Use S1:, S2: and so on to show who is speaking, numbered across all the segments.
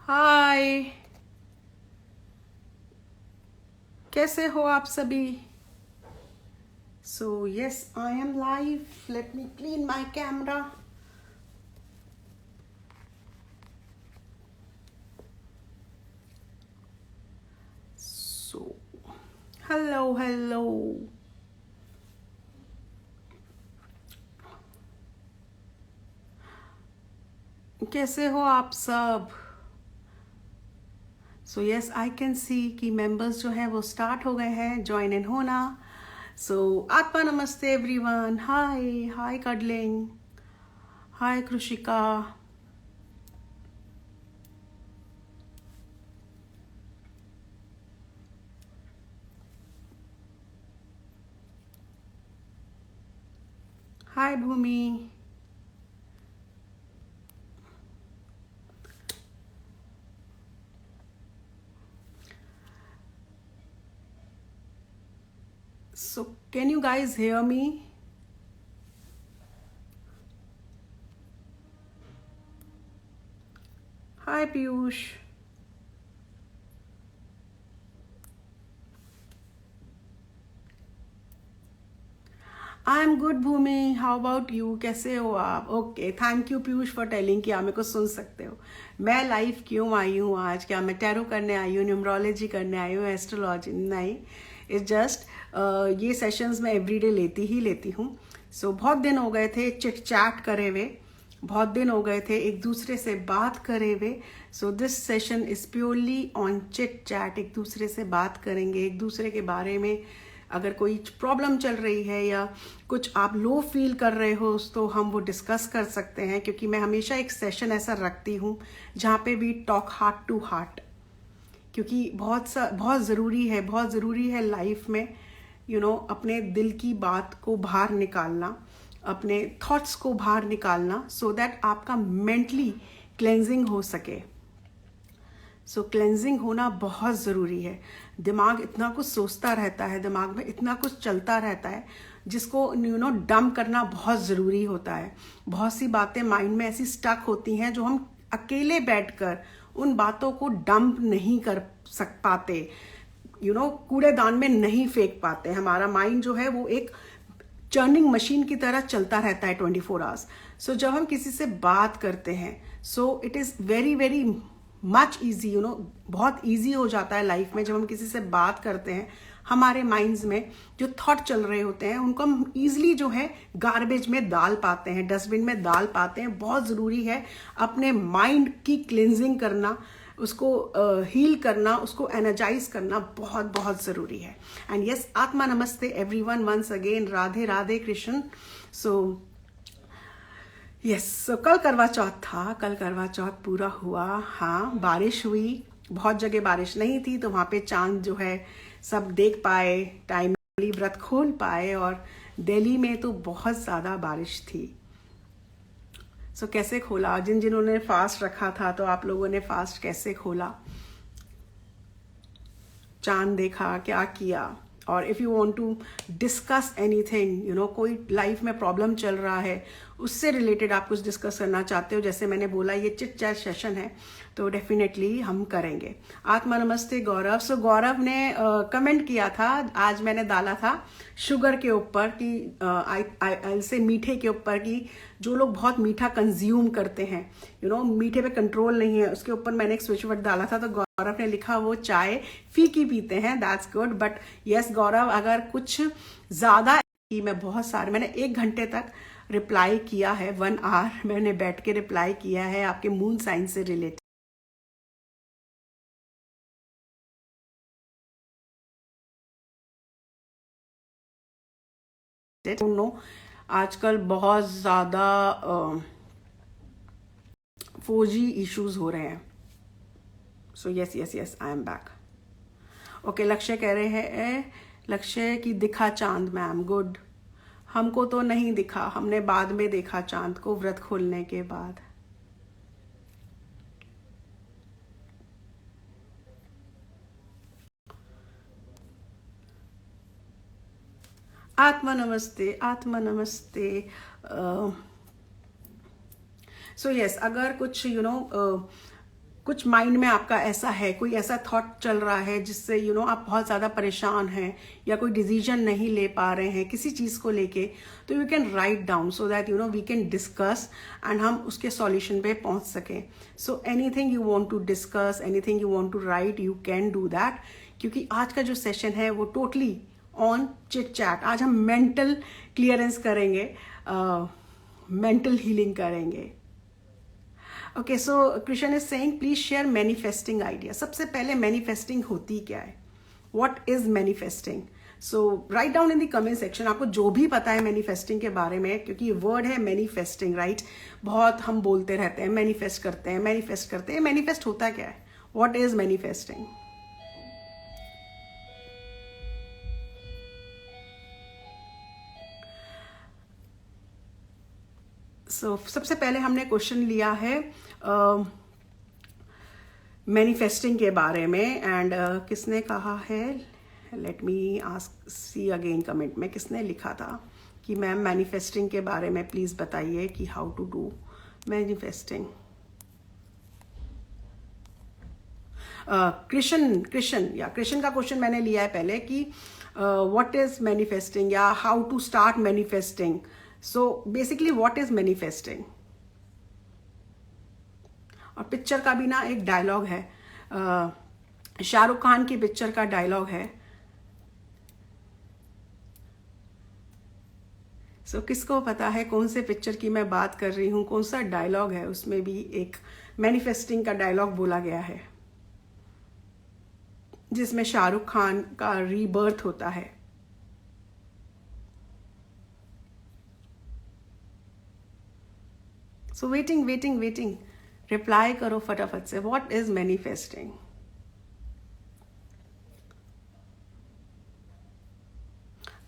S1: हाय, कैसे हो आप सभी? So yes, I M live. Let me clean my camera. So hello hello. कैसे हो आप सब? So yes, I can see कि मेंबर्स जो हैं वो स्टार्ट हो गए हैं ज्वाइन इन होना. सो आत्मा नमस्ते एवरीवन. हाय हाय कडलिंग. Hi Krishika. Hi Bhumi. So can you guys hear me? Hi Piyush. I am good Bhumi. How about you? कैसे हो आप? Okay, thank you Piyush for telling कि आप मेरे को सुन सकते हो. मैं लाइव क्यों आई हूँ आज? क्या मैं टैरो करने आई हूँ, न्यूमरोलॉजी करने आई हूँ, एस्ट्रोलॉजी? नहीं, इट्स जस्ट ये सेशंस मैं एवरीडे लेती ही लेती हूँ. सो बहुत दिन हो गए थे चिट चैट करे हुए. बहुत दिन हो गए थे एक दूसरे से बात करे हुए. So this session is purely on chit chat. एक दूसरे से बात करेंगे, एक दूसरे के बारे में. अगर कोई प्रॉब्लम चल रही है या कुछ आप लो फील कर रहे हो तो हम वो डिस्कस कर सकते हैं, क्योंकि मैं हमेशा एक सेशन ऐसा रखती हूँ जहाँ पे we talk heart to heart. क्योंकि बहुत ज़रूरी है लाइफ में अपने दिल की बात को बाहर निकालना, अपने थॉट्स को बाहर निकालना, सो दैट आपका मेंटली क्लेंजिंग हो सके. सो क्लेंजिंग होना बहुत ज़रूरी है. दिमाग इतना कुछ सोचता रहता है, दिमाग में इतना कुछ चलता रहता है, जिसको डंप करना बहुत ज़रूरी होता है. बहुत सी बातें माइंड में ऐसी स्टक होती हैं जो हम अकेले बैठकर उन बातों को डंप नहीं कर पाते. कूड़ेदान में नहीं फेंक पाते. हमारा माइंड जो है वो एक चर्निंग मशीन की तरह चलता रहता है 24 आवर्स. सो जब हम किसी से बात करते हैं, so it is very very much easy. बहुत ईजी हो जाता है लाइफ में जब हम किसी से बात करते हैं. हमारे माइंड्स में जो थॉट चल रहे होते हैं उनको हम ईजिली जो है गार्बेज में डाल पाते हैं, डस्टबिन में डाल पाते हैं. बहुत ज़रूरी है अपने माइंड की क्लिनजिंग करना, उसको हील करना, उसको एनर्जाइज करना बहुत बहुत ज़रूरी है. एंड यस, आत्मा नमस्ते everyone once again. Radhe Radhe Krishna. So yes, so कल करवा चौथ था. कल करवा चौथ पूरा हुआ. हाँ, बारिश हुई. बहुत जगह बारिश नहीं थी तो वहाँ पे चांद जो है सब देख पाए, टाइमली व्रत खोल पाए. और दिल्ली में तो बहुत ज़्यादा बारिश थी. सो कैसे खोला? जिन्होंने फास्ट रखा था तो आप लोगों ने फास्ट कैसे खोला? चांद देखा, क्या किया? और if you want to discuss anything, कोई लाइफ में प्रॉब्लम चल रहा है, उससे रिलेटेड आप कुछ डिस्कस करना चाहते हो, जैसे मैंने बोला ये चिट चैट सेशन है, तो डेफिनेटली हम करेंगे. आत्मा नमस्ते गौरव. सो गौरव ने कमेंट किया था, आज मैंने डाला था शुगर के ऊपर कि आई से मीठे के ऊपर कि जो लोग बहुत मीठा कंज्यूम करते हैं, मीठे पे कंट्रोल नहीं है, उसके ऊपर मैंने एक स्विच वर्ड डाला था. तो गौरव ने लिखा वो चाय फीकी पीते हैं. That's good. बट यस गौरव, अगर कुछ ज़्यादा कि मैंने 1 घंटे तक रिप्लाई किया है. 1 आवर मैंने बैठ के रिप्लाई किया है आपके मून साइन से रिलेटेड. आजकल बहुत ज़्यादा 4G इश्यूज हो रहे हैं. So yes yes yes, I am back. Okay, लक्ष्य कह रहे हैं, लक्ष्य की दिखा चांद मैम. गुड. हमको तो नहीं दिखा, हमने बाद में देखा चांद को व्रत खोलने के बाद. आत्मा नमस्ते, आत्मा नमस्ते. सो यस, अगर कुछ कुछ माइंड में आपका ऐसा है, कोई ऐसा थॉट चल रहा है जिससे आप बहुत ज़्यादा परेशान हैं या कोई डिसीजन नहीं ले पा रहे हैं किसी चीज़ को लेके, तो you can write down so that we can discuss and हम उसके सॉल्यूशन पे पहुंच सकें. So anything you want to discuss, anything you want to write, you can do that. क्योंकि आज का जो सेशन है वो टोटली ऑन चिट चैट. आज हम मेंटल क्लियरेंस करेंगे, मेंटल हीलिंग करेंगे. Okay, so Krishna is saying please share manifesting idea. सबसे पहले मैनिफेस्टिंग होती क्या है? What is manifesting? So write down in the comment section आपको जो भी पता है मैनिफेस्टिंग के बारे में, क्योंकि ये वर्ड है मैनिफेस्टिंग, राइट? बहुत हम बोलते रहते हैं, मैनिफेस्ट करते हैं, मैनिफेस्ट करते हैं. मैनिफेस्ट होता क्या है? What is manifesting? सो सबसे पहले हमने क्वेश्चन लिया है मैनिफेस्टिंग के बारे में. एंड किसने कहा है, let me ask, see again comment में किसने लिखा था कि मैम मैनिफेस्टिंग के बारे में प्लीज बताइए कि how to do manifesting. Krishna का क्वेश्चन मैंने लिया है पहले कि व्हाट इज मैनिफेस्टिंग या how to start manifesting. So basically what is manifesting. और पिक्चर का भी ना एक डायलॉग है, शाहरुख खान की पिक्चर का डायलॉग है. सो किसको पता है कौन से पिक्चर की मैं बात कर रही हूं, कौन सा डायलॉग है? उसमें भी एक मैनिफेस्टिंग का डायलॉग बोला गया है जिसमें शाहरुख खान का रीबर्थ होता है. सो वेटिंग, रिप्लाई करो फटाफट से. What is manifesting?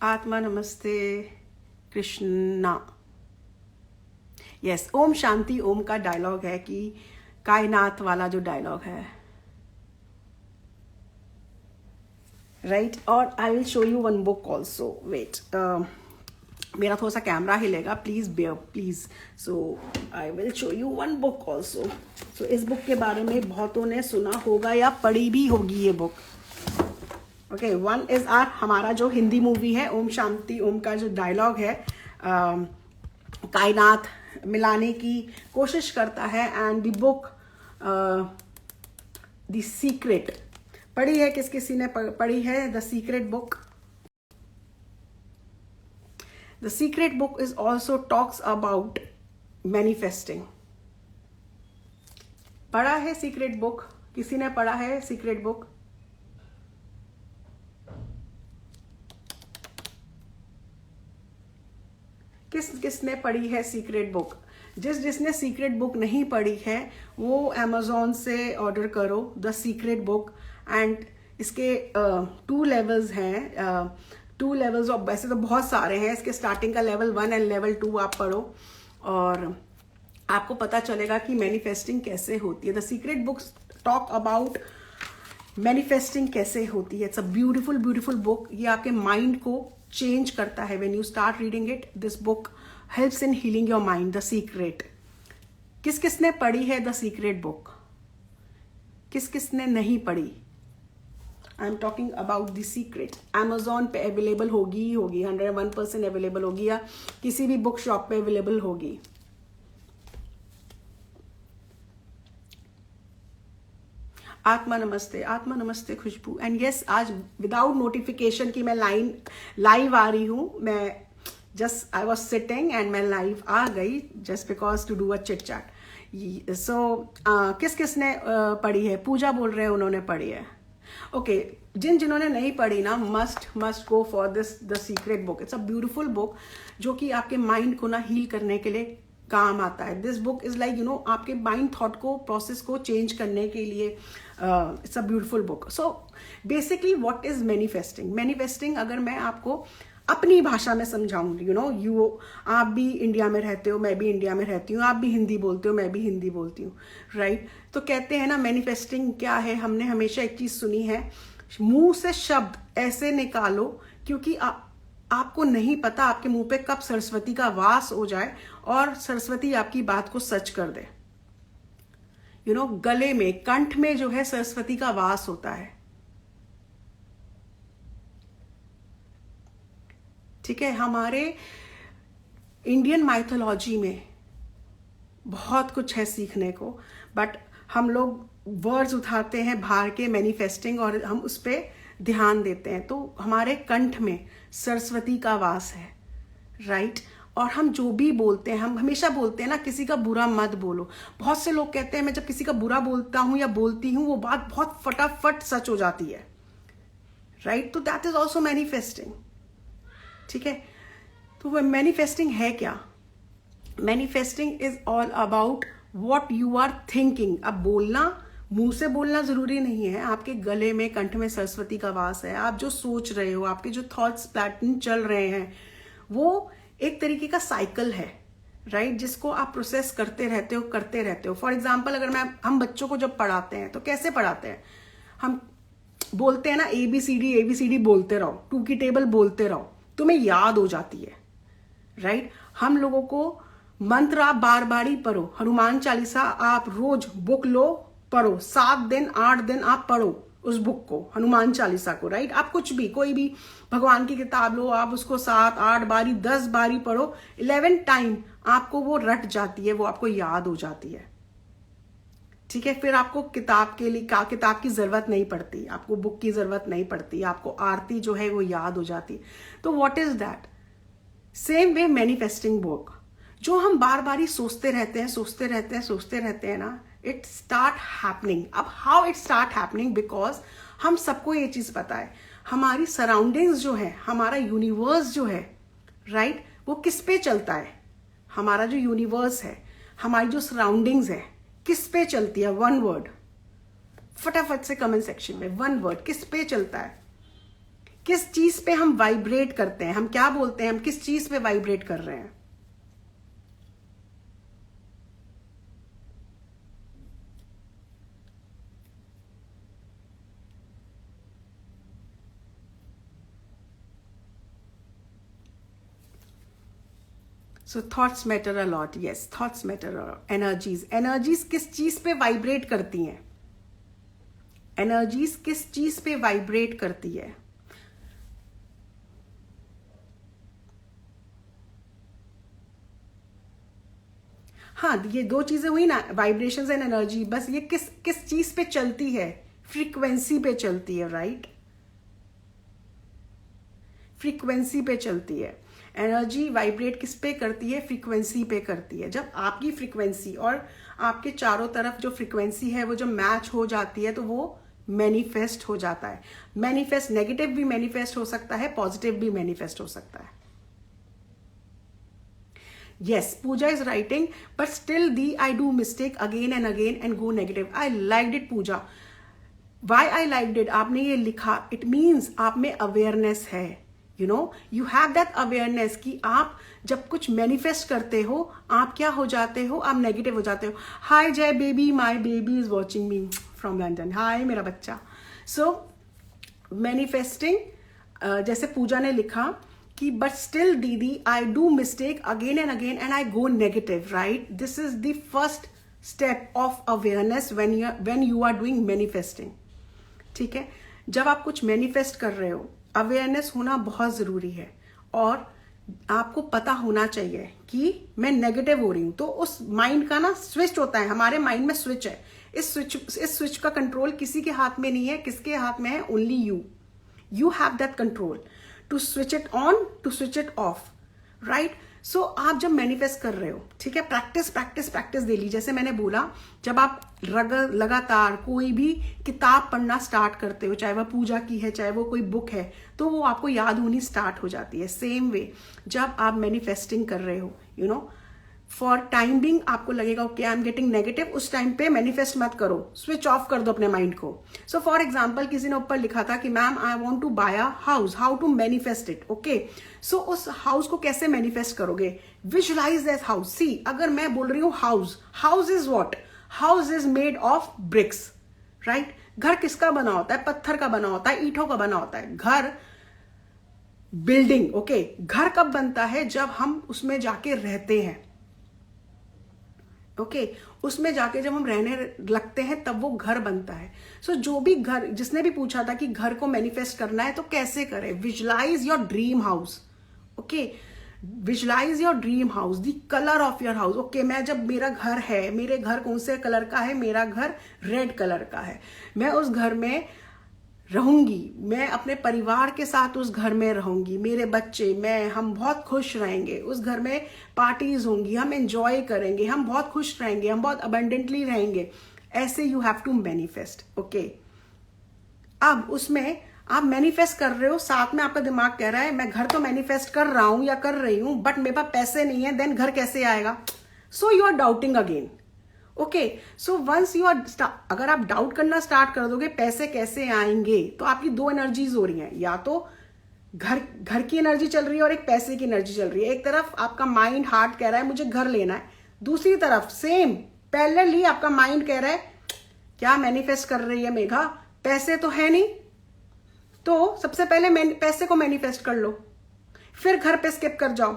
S1: आत्मा नमस्ते कृष्णा. यस, ओम शांति ओम का डायलॉग है कि कायनात वाला जो डायलॉग है, राइट? और I will show you one book also. Wait, मेरा थोड़ा सा कैमरा हिलेगा, please bear please. So I will show you one book also. So इस बुक के बारे में बहुतों ने सुना होगा या पढ़ी भी होगी ये book. Okay, one is are हमारा जो हिंदी मूवी है ओम शांति ओम का जो डायलॉग है, कायनात मिलाने की कोशिश करता है. And the book the secret पढ़ी है, किसी ने पढ़ी है the secret book? The secret book is also talks about manifesting. पढ़ा है सीक्रेट बुक? किसी ने पढ़ा है सीक्रेट बुक? किसने पढ़ी है सीक्रेट बुक? जिसने सीक्रेट बुक नहीं पढ़ी है वो Amazon से ऑर्डर करो द सीक्रेट बुक. एंड इसके 2 लेवल्स हैं, 2 लेवल्स ऑफ, वैसे तो बहुत सारे हैं. इसके स्टार्टिंग का लेवल 1 एंड लेवल 2 आप पढ़ो और आपको पता चलेगा कि मैनिफेस्टिंग कैसे होती है. The secret books talk about manifesting कैसे होती है. It's a beautiful book. ये आपके माइंड को चेंज करता है. When you start reading it, this book helps in healing your mind. The secret. किसने पढ़ी है द सीक्रेट बुक? किसने नहीं पढ़ी? I am talking about the secret. Amazon पे अवेलेबल होगी 101% अवेलेबल होगी या किसी भी बुक शॉप पे अवेलेबल होगी. आत्मा नमस्ते खुशबू. एंड यस, आज विदाउट नोटिफिकेशन की मैं लाइव आ रही हूँ. मैं just I was sitting and मैं लाइव आ गई just because to do a chit chat. So किसने पढ़ी है? पूजा बोल रहे हैं उन्होंने पढ़ी है. ओके, जिन्होंने नहीं पढ़ी ना, must go for this the secret book. It's a beautiful book जो कि आपके माइंड को ना हील करने के लिए काम आता है. दिस बुक इज लाइक आपके माइंड थॉट को, प्रोसेस को चेंज करने के लिए. It's a beautiful book. So basically what is manifesting अगर मैं आपको अपनी भाषा में समझाऊं, आप भी इंडिया में रहते हो, मैं भी इंडिया में रहती हूँ, आप भी हिंदी बोलते हो, मैं भी हिंदी बोलती हूँ, राइट? तो कहते हैं ना मैनिफेस्टिंग क्या है. हमने हमेशा एक चीज सुनी है, मुंह से शब्द ऐसे निकालो क्योंकि आपको नहीं पता आपके मुंह पे कब सरस्वती का वास हो जाए और सरस्वती आपकी बात को सच कर दे. गले में, कंठ में जो है सरस्वती का वास होता है। ठीक है, हमारे इंडियन माइथोलॉजी में बहुत कुछ है सीखने को, बट हम लोग वर्ड्स उठाते हैं बाहर के मैनिफेस्टिंग और हम उस पर ध्यान देते हैं। तो हमारे कंठ में सरस्वती का वास है, राइट। और हम जो भी बोलते हैं, हम हमेशा बोलते हैं ना, किसी का बुरा मत बोलो। बहुत से लोग कहते हैं मैं जब किसी का बुरा बोलता हूं या बोलती हूं वो बात बहुत फटाफट सच हो जाती है, राइट। तो दैट इज ऑल्सो मैनिफेस्टिंग। ठीक है, तो वो मैनिफेस्टिंग है क्या? Manifesting is all about what you are thinking. अब बोलना, मुंह से बोलना जरूरी नहीं है, आपके गले में, कंठ में सरस्वती का वास है। आप जो सोच रहे हो, आपके जो थॉट्स पैटर्न चल रहे हैं, वो एक तरीके का साइकिल है, राइट, जिसको आप प्रोसेस करते रहते हो। फॉर एग्जाम्पल, अगर हम बच्चों को जब पढ़ाते हैं तो कैसे पढ़ाते हैं? हम बोलते हैं ना ABCD बोलते रहो, 2 की टेबल बोलते रहो, तुम्हें याद हो जाती है, राइट। हम लोगों को मंत्र आप बार बार ही पढ़ो, हनुमान चालीसा आप रोज बुक लो, पढ़ो, 7 दिन 8 दिन आप पढ़ो उस बुक को, हनुमान चालीसा को, राइट। आप कुछ भी, कोई भी भगवान की किताब लो, आप उसको 7 8 बारी 10 बारी पढ़ो, 11 टाइम आपको वो रट जाती है, वो आपको याद हो जाती है। ठीक है, फिर आपको किताब की जरूरत नहीं पड़ती, आपको बुक की जरूरत नहीं पड़ती, आपको आरती जो है वो याद हो जाती है। तो what is that? Same way manifesting book, जो हम बार बार ही सोचते रहते हैं ना, इट स्टार्ट हैपनिंग। अब how it start happening? Because हम सबको ये चीज पता है, हमारी सराउंडिंग्स जो है, हमारा यूनिवर्स जो है, राइट, वो किस पे चलता है? हमारा जो यूनिवर्स है, हमारी जो सराउंडिंग्स है, किस पे चलती है? 1 वर्ड, फटाफट से कमेंट सेक्शन में 1 वर्ड, किस पे चलता है? किस चीज पे हम वाइब्रेट करते हैं? हम क्या बोलते हैं, हम किस चीज पे वाइब्रेट कर रहे हैं? So thoughts matter a lot. Yes, thoughts matter a lot. Energies किस चीज पे वाइब्रेट करती हैं? एनर्जीज किस चीज पे वाइब्रेट करती है? हाँ, ये 2 चीजें हुई ना, वाइब्रेशंस एंड एनर्जी। बस ये किस किस चीज पे चलती है? फ्रीक्वेंसी पे चलती है, राइट। फ्रीक्वेंसी पे चलती है। एनर्जी वाइब्रेट किस पे करती है? फ्रीक्वेंसी पे करती है। जब आपकी फ्रीक्वेंसी और आपके चारों तरफ जो फ्रीक्वेंसी है वो जब मैच हो जाती है तो वो मैनिफेस्ट हो जाता है। मैनिफेस्ट, नेगेटिव भी मैनिफेस्ट हो सकता है, पॉजिटिव भी मैनिफेस्ट हो सकता है। Yes, Pooja is writing, but still I do mistake again and go negative. I liked it, Pooja. Why I liked it? आपने ये लिखा, it means आप में awareness है, you have that awareness कि आप जब कुछ manifest करते हो, आप क्या हो जाते हो? आप negative हो जाते हो। Hi Jay baby, my baby is watching me from London. Hi मेरा बच्चा। So manifesting, जैसे पूजा ने लिखा कि बट स्टिल दीदी I do mistake again and I go negative, right. This is the first step of awareness when you are doing manifesting. ठीक है, जब आप कुछ मैनिफेस्ट कर रहे हो, अवेयरनेस होना बहुत जरूरी है और आपको पता होना चाहिए कि मैं नेगेटिव हो रही हूं। तो उस माइंड का ना स्विच होता है, हमारे माइंड में स्विच है। इस स्विच का कंट्रोल किसी के हाथ में नहीं है। किसके हाथ में है? Only you have that control to switch it on, to switch it off, right. So आप जब मैनिफेस्ट कर रहे हो, ठीक है, प्रैक्टिस डेली। जैसे मैंने बोला, जब आप लगातार कोई भी किताब पढ़ना स्टार्ट करते हो, चाहे वह पूजा की है, चाहे वो कोई बुक है, तो वो आपको याद होनी स्टार्ट हो जाती है। सेम वे जब आप मैनिफेस्टिंग कर रहे हो, फॉर टाइम बिंग आपको लगेगा okay I am getting negative, उस टाइम पे मैनिफेस्ट मत करो, स्विच ऑफ कर दो अपने माइंड को। सो फॉर एग्जाम्पल, किसी ने ऊपर लिखा था कि ma'am I want to buy a house, how to manifest it. Okay, so उस हाउस को कैसे मैनिफेस्ट करोगे? Visualise that house. सी, अगर मैं बोल रही हूँ house is what? House is made of BRICS, right. घर किसका बना होता है? पत्थर का बना होता है, ईंटों का बना होता है। घर, बिल्डिंग, ओके, घर कब बनता है? जब हम उसमें जाके रहते हैं। ओके, उसमें जाके जब हम रहने लगते हैं तब वो घर बनता है। सो जो भी घर, जिसने भी पूछा था कि घर को मैनिफेस्ट करना है तो कैसे करें, visualise your dream house. Okay, visualise your dream house, the colour of your house. Okay, मैं जब मेरा घर है, मेरे घर कौन से कलर का है, मेरा घर रेड कलर का है, मैं उस घर में रहूंगी, मैं अपने परिवार के साथ उस घर में रहूंगी, मेरे बच्चे, मैं, हम बहुत खुश रहेंगे, उस घर में पार्टीज होंगी, हम एंजॉय करेंगे, हम बहुत खुश रहेंगे, हम बहुत अबंडेंटली रहेंगे। ऐसे you have to manifest. Okay, अब उसमें आप मैनिफेस्ट कर रहे हो, साथ में आपका दिमाग कह रहा है मैं घर तो मैनिफेस्ट कर रहा हूं या कर रही हूं, बट मेरे पास पैसे नहीं है, देन घर कैसे आएगा? So you are doubting again. Okay, so once you are, अगर आप डाउट करना स्टार्ट कर दोगे पैसे कैसे आएंगे, तो आपकी दो एनर्जीज हो रही हैं, या तो घर की एनर्जी चल रही है और एक पैसे की एनर्जी चल रही है। एक तरफ आपका माइंड, हार्ट कह रहा है मुझे घर लेना है, दूसरी तरफ सेम पैरेलली आपका माइंड कह रहा है क्या मैनिफेस्ट कर रही है मेघा, पैसे तो है नहीं। तो सबसे पहले पैसे को मैनिफेस्ट कर लो, फिर घर पे स्किप कर जाओ,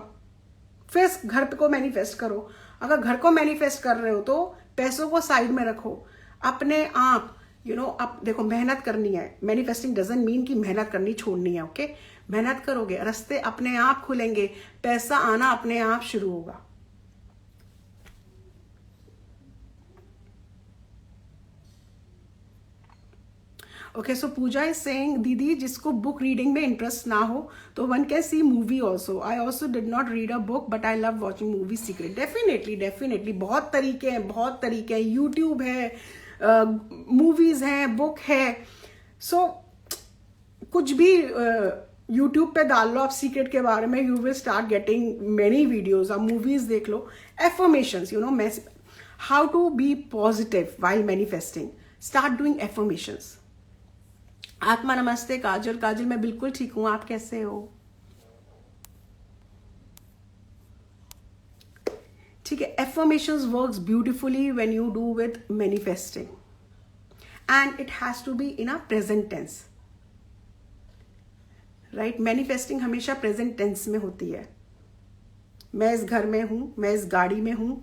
S1: फिर घर को मैनिफेस्ट करो। अगर घर को मैनिफेस्ट कर रहे हो तो पैसों को साइड में रखो, अपने आप अब देखो मेहनत करनी है। मैनिफेस्टिंग डजंट मीन कि मेहनत करनी छोड़नी है। ओके, मेहनत करोगे, रास्ते अपने आप खुलेंगे, पैसा आना अपने आप शुरू होगा। Okay, so Puja is saying दीदी जिसको बुक रीडिंग में इंटरेस्ट ना हो तो one can see movie also. I also did not read a book but I love watching movie secret. Definitely बहुत तरीके हैं, यूट्यूब है, मूवीज हैं, बुक है। सो कुछ भी यूट्यूब पे डाल लो आप सीक्रेट के बारे में, you will start getting many videos. आप मूवीज देख लो, affirmations, how to be positive while manifesting, start doing affirmations. आत्मा नमस्ते काजल मैं बिल्कुल ठीक हूं, आप कैसे हो? ठीक है, affirmations works beautifully when you do with manifesting and it has to be in a present tense, right? Manifesting हमेशा प्रेजेंट टेंस में होती है। मैं इस घर में हूं, मैं इस गाड़ी में हूं,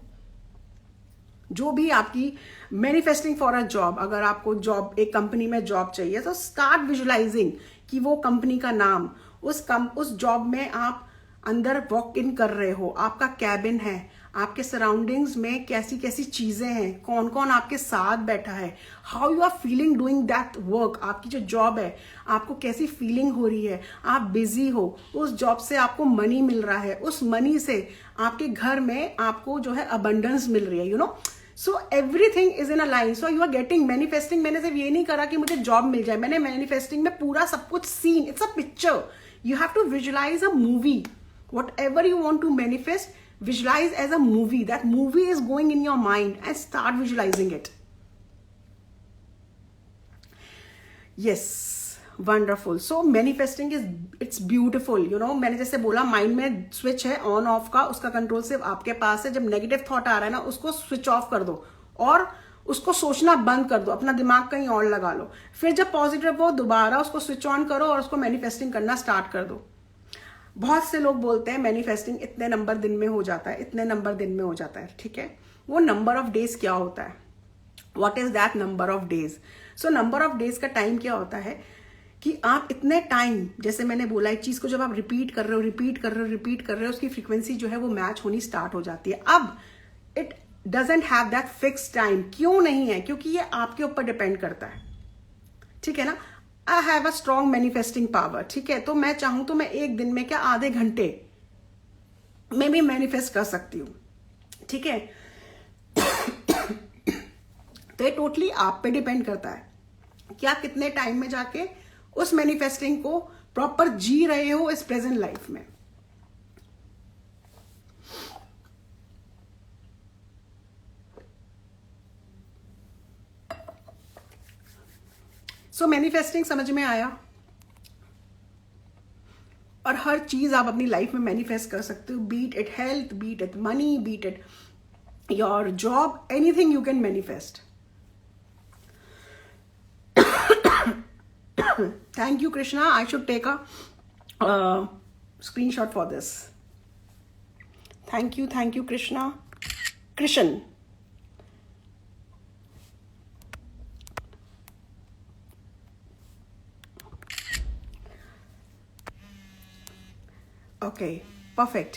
S1: जो भी आपकी मैनिफेस्टिंग फॉर अ जॉब, अगर आपको जॉब, एक कंपनी में जॉब चाहिए तो स्टार्ट विजुलाइजिंग कि वो कंपनी का नाम, उस जॉब में आप अंदर वॉक इन कर रहे हो, आपका कैबिन है, आपके सराउंडिंग्स में कैसी कैसी चीजें हैं, कौन कौन आपके साथ बैठा है, how you are feeling doing that work, आपकी जो जॉब है आपको कैसी फीलिंग हो रही है, आप बिजी हो, उस जॉब से आपको मनी मिल रहा है, उस मनी से आपके घर में आपको जो है अबंडेंस मिल रही है, so everything is in a line. So you are getting manifesting. मैंने सिर्फ ये नहीं करा कि मुझे जॉब मिल जाए, मैंने मैनिफेस्टिंग में पूरा सब कुछ scene, it's a picture, you have to visualise a movie, whatever you want to manifest, visualize as a movie. That movie is going in your mind and start visualizing it. Yes, wonderful. So manifesting is, it's beautiful. मैंने जैसे बोला mind में switch है on off का, उसका control सिर्फ आपके पास है। जब नेगेटिव थॉट आ रहा है ना, उसको स्विच ऑफ कर दो और उसको सोचना बंद कर दो, अपना दिमाग कहीं और लगा लो। फिर जब पॉजिटिव हो दोबारा उसको स्विच ऑन करो और उसको मैनिफेस्टिंग करना स्टार्ट कर दो। बहुत से लोग बोलते हैं मैनिफेस्टिंग इतने नंबर दिन में हो जाता है, इतने नंबर दिन में हो जाता है। ठीक है, वो नंबर ऑफ डेज क्या होता है? What is that number of days? So number of days का टाइम क्या होता है कि आप इतने टाइम, जैसे मैंने बोला, एक चीज को जब आप रिपीट कर रहे हो, उसकी फ्रीक्वेंसी जो है वो मैच होनी स्टार्ट हो जाती है। अब it doesn't have that fix time. क्यों नहीं है? क्योंकि ये आपके ऊपर डिपेंड करता है। ठीक है ना? I have a strong manifesting power. ठीक है, तो मैं चाहूं तो मैं एक दिन में क्या आधे घंटे में भी मैनिफेस्ट कर सकती हूं। ठीक है, तो ये टोटली आप पे डिपेंड करता है कि आप कितने टाइम में जाके उस मैनिफेस्टिंग को प्रॉपर जी रहे हो इस प्रेजेंट लाइफ में। सो मैनिफेस्टिंग समझ में आया? और हर चीज आप अपनी लाइफ में मैनिफेस्ट कर सकते हो, be it health, be it money, be it your job, anything you can manifest. Thank you Krishna, I should take a screenshot for this. Thank you Krishna, Krishna. Okay, perfect.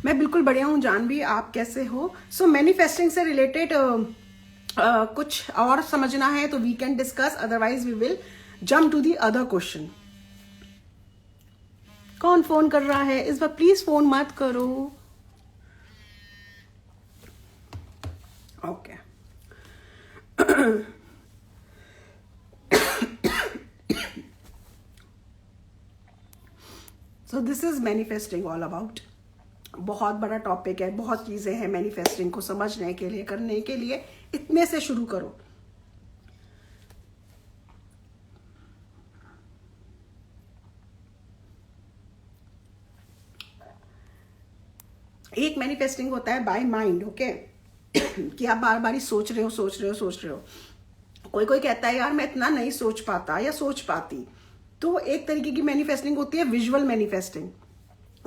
S1: मैं बिल्कुल बढ़िया हूँ जानवी, आप कैसे हो? सो मैनिफेस्टिंग से रिलेटेड कुछ और समझना है तो we can discuss, otherwise we will jump to the other question. कौन फोन कर रहा है इस बार? प्लीज फोन मत करो। Okay so this is manifesting all about. बहुत बड़ा टॉपिक है, बहुत चीजें हैं मैनिफेस्टिंग को समझने के लिए, करने के लिए। इतने से शुरू करो। एक मैनिफेस्टिंग होता है बाय माइंड, ओके, कि आप बार बार ही सोच रहे हो। कोई कोई कहता है यार मैं इतना नहीं सोच पाता या सोच पाती। तो एक तरीके की मैनिफेस्टिंग होती है विजुअल मैनिफेस्टिंग,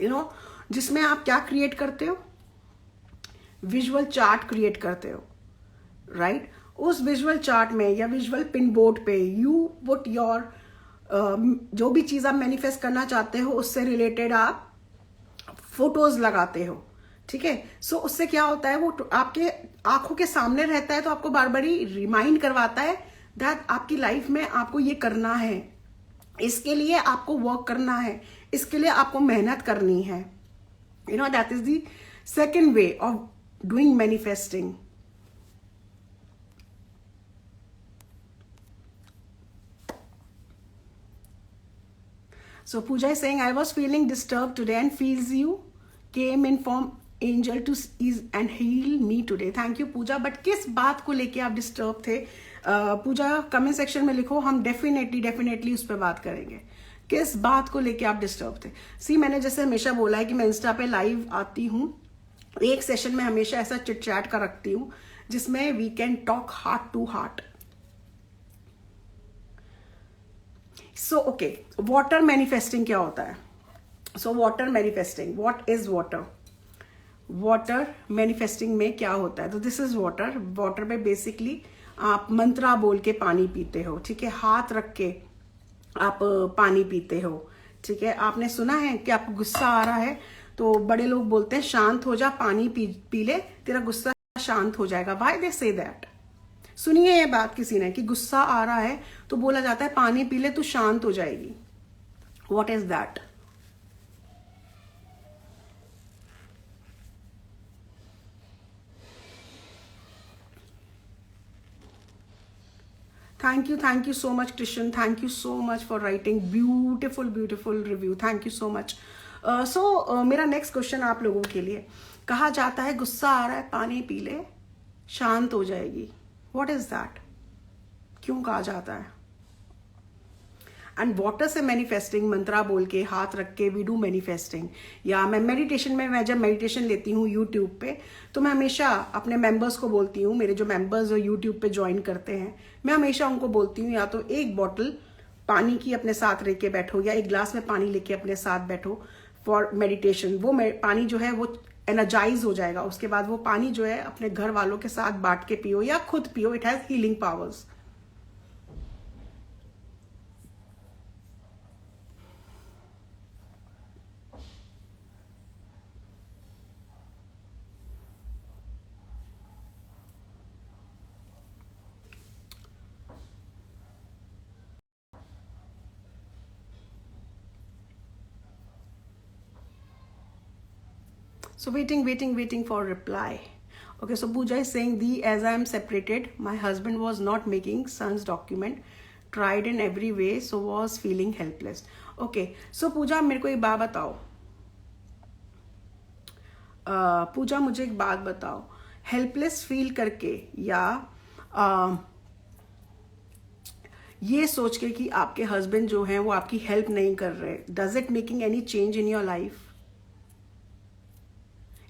S1: यू नो, जिसमें आप क्या क्रिएट करते हो? विजुअल चार्ट क्रिएट करते हो, राइट? उस विजुअल चार्ट में या विजुअल पिन बोर्ड पे यू पुट योर जो भी चीज आप मैनिफेस्ट करना चाहते हो उससे रिलेटेड आप फोटोज लगाते हो, ठीक है? सो उससे क्या होता है, वो आपके आंखों के सामने रहता है, तो आपको बार बार ही रिमाइंड करवाता है दैट आपकी लाइफ में आपको ये करना है, इसके लिए आपको वर्क करना है, इसके लिए आपको मेहनत करनी है। You know, that is the second way of doing manifesting. So Pooja is saying, I was feeling disturbed today and feels you came in form angel to ease and heal me today. Thank you Pooja. But किस बात को लेके आप disturb थे? पूजा comment section में लिखो, हम definitely उस पर बात करेंगे। किस बात को लेके आप डिस्टर्ब थे? सी, मैंने जैसे हमेशा बोला है कि मैं इंस्टा पे लाइव आती हूँ, एक सेशन में हमेशा ऐसा चिट चैट का रखती हूँ जिसमें we can talk heart to heart. So okay, water manifesting क्या होता है? So water manifesting, what is water? Water manifesting में क्या होता है? तो दिस इज वाटर। वाटर में बेसिकली आप मंत्रा बोल के पानी पीते हो, ठीक है? हाथ रख के आप पानी पीते हो, ठीक है? आपने सुना है कि आपको गुस्सा आ रहा है तो बड़े लोग बोलते हैं शांत हो जा, पानी पी ले, तेरा गुस्सा शांत हो जाएगा। Why they say that? सुनिए ये बात किसी ने कि गुस्सा आ रहा है तो बोला जाता है पानी पी ले तू शांत हो जाएगी। What is that? Thank you so much Krishna, thank you so much for writing beautiful review, thank you so much. So मेरा नेक्स्ट क्वेश्चन आप लोगों के लिए, कहा जाता है गुस्सा आ रहा है पानी पी ले शांत हो जाएगी। What is that? क्यों कहा जाता है? एंड वाटर से मैनिफेस्टिंग, मंत्रा बोल के हाथ रख के वी डू मैनिफेस्टिंग। या मैं मेडिटेशन में, मैं जब मेडिटेशन लेती हूँ यूट्यूब पे, तो मैं हमेशा अपने मेंबर्स को बोलती हूँ, मेरे जो मेंबर्स जो यूट्यूब पे ज्वाइन करते हैं, मैं हमेशा उनको बोलती हूँ या तो एक बॉटल पानी की अपने साथ लेके बैठो या एक ग्लास में पानी लेके अपने साथ बैठो फॉर मेडिटेशन। वो पानी जो है वो एनर्जाइज हो जाएगा। उसके बाद वो पानी जो है अपने घर वालों के साथ बांट के पियो या खुद पियो। It has healing powers. So waiting for reply. Okay, so Pooja is saying, as I am separated, my husband was not making son's document, tried in every way, so was feeling helpless. Okay, so Pooja मेरे को एक बात बताओ, पूजा मुझे एक बात बताओ, helpless feel करके या ये सोच के कि आपके हस्बैंड जो हैं वो आपकी हेल्प नहीं कर रहे, does it making any change in your life?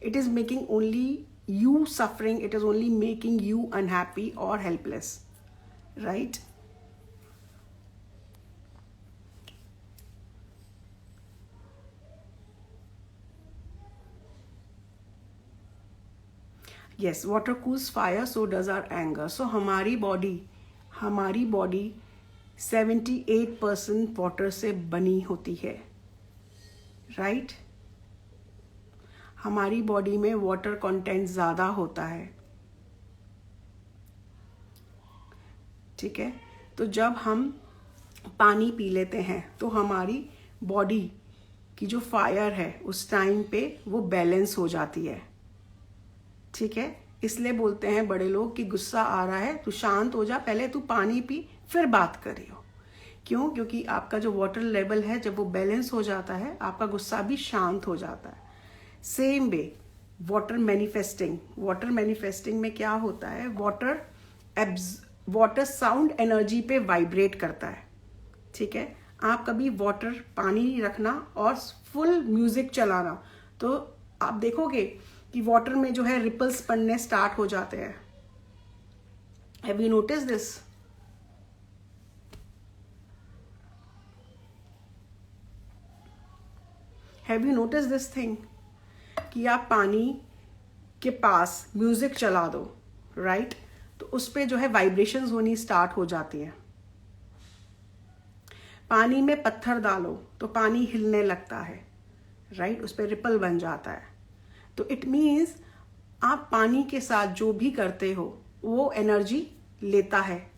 S1: It is making only you suffering, it is only making you unhappy or helpless, right? Yes, water cools fire, so does our anger. So हमारी body 78% water से बनी होती है, right? हमारी body में water content ज़्यादा होता है, ठीक है? तो जब हम पानी पी लेते हैं तो हमारी बॉडी की जो फायर है उस टाइम पे वो बैलेंस हो जाती है, ठीक है? इसलिए बोलते हैं बड़े लोग कि गुस्सा आ रहा है, तू शांत हो जा, पहले तू पानी पी फिर बात करियो। क्यों? क्योंकि आपका जो वाटर लेवल है जब वो बैलेंस हो जाता है आपका गुस्सा भी शांत हो जाता है। सेम वे वाटर मैनिफेस्टिंग में क्या होता है, वाटर साउंड एनर्जी पे वाइब्रेट करता है, ठीक है? आप कभी पानी रखना और फुल म्यूजिक चलाना तो आप देखोगे कि वाटर में जो है रिपल्स पड़ने स्टार्ट हो जाते हैं। Have you notice this? Have you notice this thing कि आप पानी के पास म्यूजिक चला दो, राइट? तो उस पे जो है वाइब्रेशंस होनी स्टार्ट हो जाती है। पानी में पत्थर डालो तो पानी हिलने लगता है, राइट? उस पे रिपल बन जाता है। तो इट मीन्स आप पानी के साथ जो भी करते हो वो एनर्जी लेता है,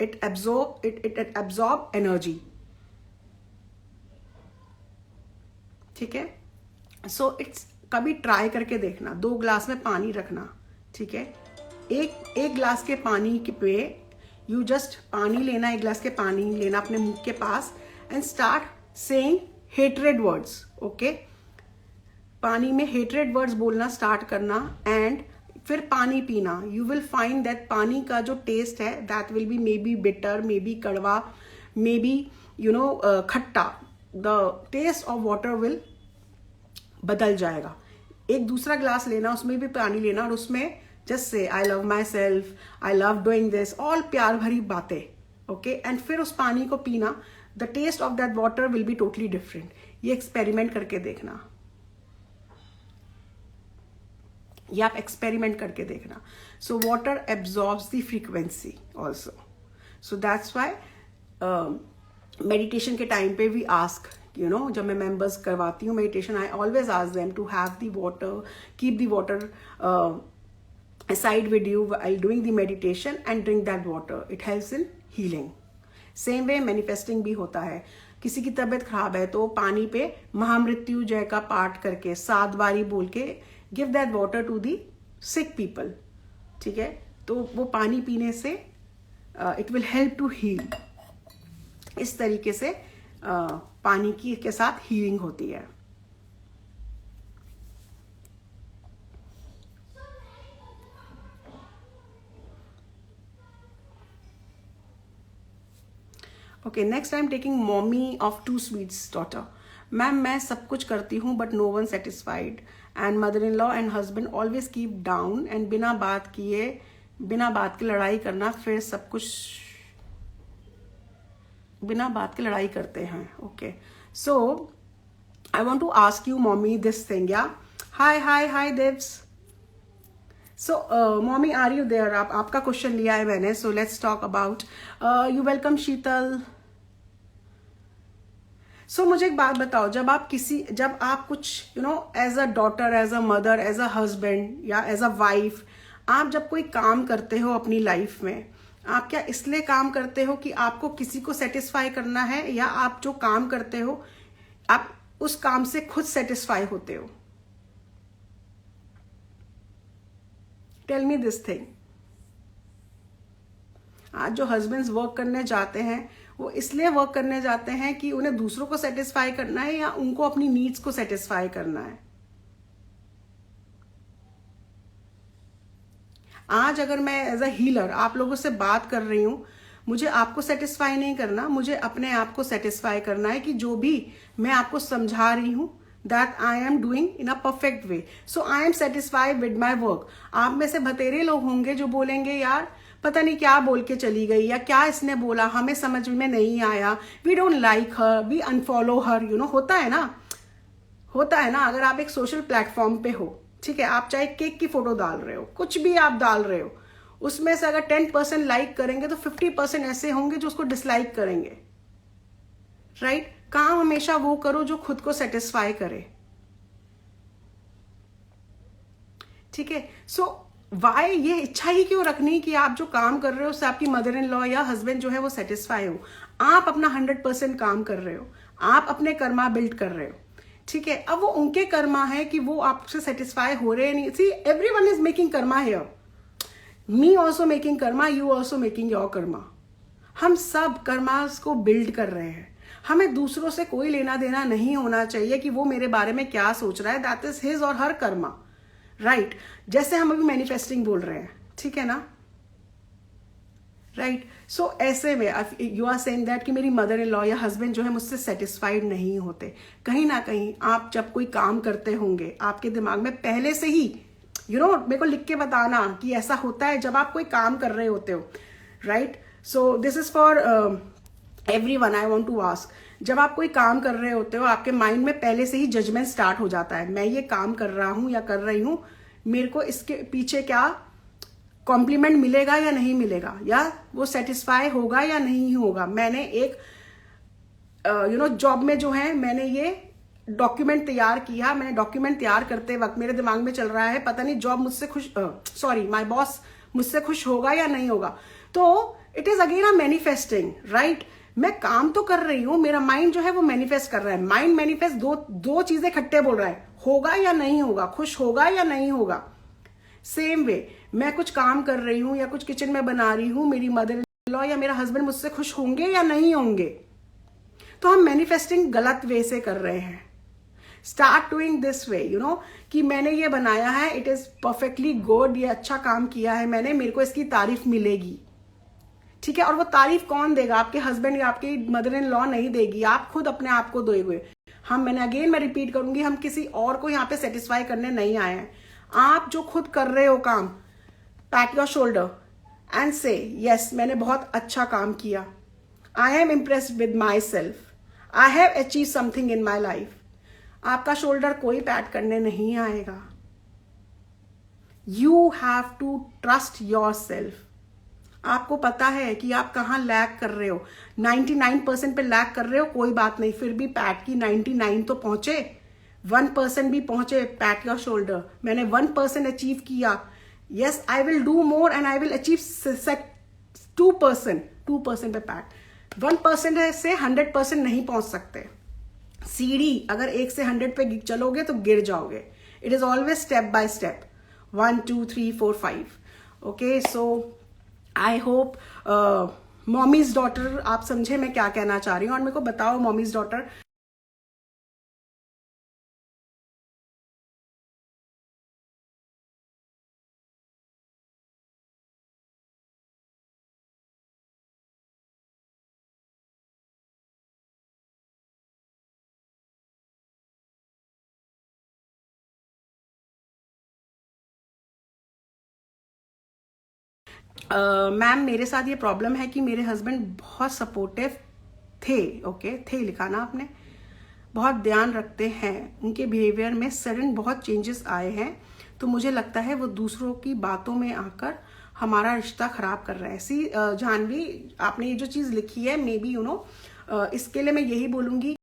S1: इट एब्जॉर्ब एनर्जी, ठीक है? सो इट्स कभी ट्राई करके देखना, 2 ग्लास में पानी रखना, ठीक है? एक ग्लास के पानी पे यू जस्ट पानी लेना, 1 ग्लास के पानी लेना अपने मुंह के पास and start saying hatred words, okay? पानी में हेट्रेड वर्ड्स बोलना स्टार्ट करना एंड फिर पानी पीना। यू विल फाइंड दैट पानी का जो टेस्ट है that will be maybe bitter, maybe कड़वा, मे बी खट्टा। The taste of water will बदल जाएगा। एक दूसरा ग्लास लेना, उसमें भी पानी लेना और उसमें just say I love my self, I love doing this, all प्यार भरी बातें, ओके? एंड फिर उस पानी को पीना। The taste of that water will be totally different. ये एक्सपेरिमेंट करके देखना, ये आप एक्सपेरिमेंट करके देखना। So water absorbs the frequency also. So that's why meditation के टाइम पे वी आस्क, जब मैं मेंबर्स करवाती हूँ meditation, I always ask them to have the water, keep the water aside with you while doing the meditation and drink that water. It helps in healing. Same way manifesting भी होता है। किसी की तबीयत खराब है तो पानी पे महामृत्यु जय का पाठ करके 7 बारी बोल के give that water to the sick people, ठीक है? तो वो पानी पीने से it will help to heal। इस तरीके से पानी की के साथ हीलिंग होती है। Okay, next I am taking mommy of 2 sweets daughter. Ma'am मैं सब कुछ करती हूँ but no one satisfied and mother in law and husband always keep down and बिना बात की लड़ाई करना, फिर सब कुछ बिना बात के लड़ाई करते हैं। Okay, so I want to ask you mommy this thing. या hi Devs. So mommy are you there? आपका क्वेश्चन लिया है मैंने, so let's talk about. You welcome Sheetal. So मुझे एक बात बताओ, जब आप कुछ as a daughter, as a mother, as a husband या एज अ वाइफ, आप जब कोई काम करते हो अपनी लाइफ में, आप क्या इसलिए काम करते हो कि आपको किसी को सेटिस्फाई करना है, या आप जो काम करते हो आप उस काम से खुद सेटिस्फाई होते हो? Tell me this thing. आज जो हस्बैंड्स वर्क करने जाते हैं वो इसलिए वर्क करने जाते हैं कि उन्हें दूसरों को सेटिस्फाई करना है या उनको अपनी नीड्स को सेटिस्फाई करना है। आज अगर मैं एज अ हीलर आप लोगों से बात कर रही हूं, मुझे आपको सेटिस्फाई नहीं करना, मुझे अपने आप को सेटिस्फाई करना है कि जो भी मैं आपको समझा रही हूं that I am doing in a perfect way. So I am satisfied with my work. आप में से बतेरे लोग होंगे जो बोलेंगे यार पता नहीं क्या बोल के चली गई, या क्या इसने बोला हमें समझ में नहीं आया, we don't like her, we unfollow her, होता है ना। अगर आप एक सोशल प्लेटफॉर्म पे हो, ठीक है, आप चाहे केक की फोटो डाल रहे हो, कुछ भी आप डाल रहे हो, उसमें से अगर 10% लाइक करेंगे तो 50% ऐसे होंगे जो उसको डिसलाइक करेंगे, राइट? काम हमेशा वो करो जो खुद को सेटिस्फाई करे, ठीक है। सो वाई, ये इच्छा ही क्यों रखनी कि आप जो काम कर रहे हो उससे आपकी मदर इन लॉ या हस्बैंड जो है वो सेटिस्फाई हो। आप अपना 100% काम कर रहे हो, आप अपने कर्मा बिल्ड कर रहे हो, ठीक है। अब वो उनके कर्मा है कि वो आपसे सेटिस्फाई हो रहे हैं नहीं। See, everyone is making karma here, me also making karma, you also making your karma. हम सब कर्मास को बिल्ड कर रहे हैं। हमें दूसरों से कोई लेना देना नहीं होना चाहिए कि वो मेरे बारे में क्या सोच रहा है, दैट इज हिज और हर कर्मा, राइट। जैसे हम अभी मैनिफेस्टिंग बोल रहे हैं, ठीक है ना, राइट। सो ऐसे में यू आर सेइंग दैट कि मेरी मदर इन लॉ या हस्बैंड जो है मुझसे सेटिस्फाइड नहीं होते। कहीं ना कहीं आप जब कोई काम करते होंगे, आपके दिमाग में पहले से ही मेरे को लिख के बताना कि ऐसा होता है जब आप कोई काम कर रहे होते हो, right. So this is for everyone, I want to ask, जब आप कोई काम कर रहे होते हो आपके माइंड में पहले से ही जजमेंट स्टार्ट हो जाता है, मैं ये काम कर रहा हूं या कर रही हूं, मेरे को इसके पीछे क्या कॉम्प्लीमेंट मिलेगा या नहीं मिलेगा, या वो सेटिस्फाई होगा या नहीं होगा। मैंने एक जॉब में जो है मैंने ये डॉक्यूमेंट तैयार किया, मैंने डॉक्यूमेंट तैयार करते वक्त मेरे दिमाग में चल रहा है पता नहीं जॉब मुझसे खुश, माय बॉस मुझसे खुश होगा या नहीं होगा। तो it is again a manifesting, right. मैं काम तो कर रही हूं, मेरा माइंड जो है वो मैनिफेस्ट कर रहा है। माइंड मैनिफेस्ट दो चीजें इकट्ठे बोल रहा है, होगा या नहीं होगा, खुश होगा या नहीं होगा। सेम वे मैं कुछ काम कर रही हूं या कुछ किचन में बना रही हूं, मेरी मदर इन लॉ या मेरा हस्बैंड मुझसे खुश होंगे या नहीं होंगे। तो हम मैनिफेस्टिंग गलत वे से कर रहे हैं। स्टार्ट डूइंग दिस वे, कि मैंने ये बनाया है, इट इज परफेक्टली गुड, ये अच्छा काम किया है मैंने, मेरे को इसकी तारीफ मिलेगी, ठीक है। और वो तारीफ कौन देगा? आपके हस्बैंड या आपकी मदर इन लॉ नहीं देगी, आप खुद अपने आप को दोगे। मैं रिपीट करूंगी, हम किसी और को यहाँ पे सेटिस्फाई करने नहीं आए हैं। आप जो खुद कर रहे हो काम, pat your shoulder and say yes, मैंने बहुत अच्छा काम किया, I am impressed with myself, I have achieve something in my life. आपका शोल्डर कोई पैट करने नहीं आएगा। You have to trust yourself. आपको पता है कि आप कहाँ लैग कर रहे हो, 99% पे लैग कर रहे हो, कोई बात नहीं, फिर भी पैट की 99 तो पहुंचे, 1% भी पहुंचे, पैट योर शोल्डर। मैंने 1% अचीव किया, yes I will do more and I will achieve 2% पे पैट। 1% से 100% नहीं पहुंच सकते। सीढ़ी अगर 1 से 100 पे चलोगे तो गिर जाओगे। It is always step by step, 1 2 3 4 5। Okay, so I hope mommies daughter आप समझे मैं क्या कहना चाह रही हूँ। और मेरे को बताओ मॉमीज डॉटर, मैम मेरे साथ ये प्रॉब्लम है कि मेरे हस्बैंड बहुत सपोर्टिव थे, ओके थे लिखा ना आपने, बहुत ध्यान रखते हैं, उनके बिहेवियर में सडन बहुत चेंजेस आए हैं, तो मुझे लगता है वो दूसरों की बातों में आकर हमारा रिश्ता खराब कर रहा है। सी जानवी, आपने ये जो चीज़ लिखी है, मे बी इसके लिए मैं यही बोलूँगी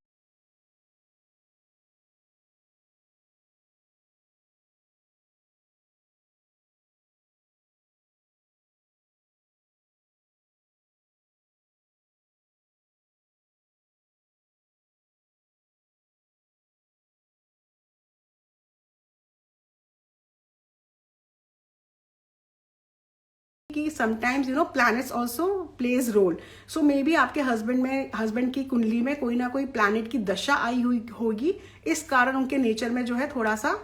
S1: कि sometimes planets also plays role. So maybe आपके हस्बैंड की कुंडली में कोई ना कोई प्लैनेट की दशा आई हुई होगी, इस कारण उनके नेचर में जो है थोड़ा सा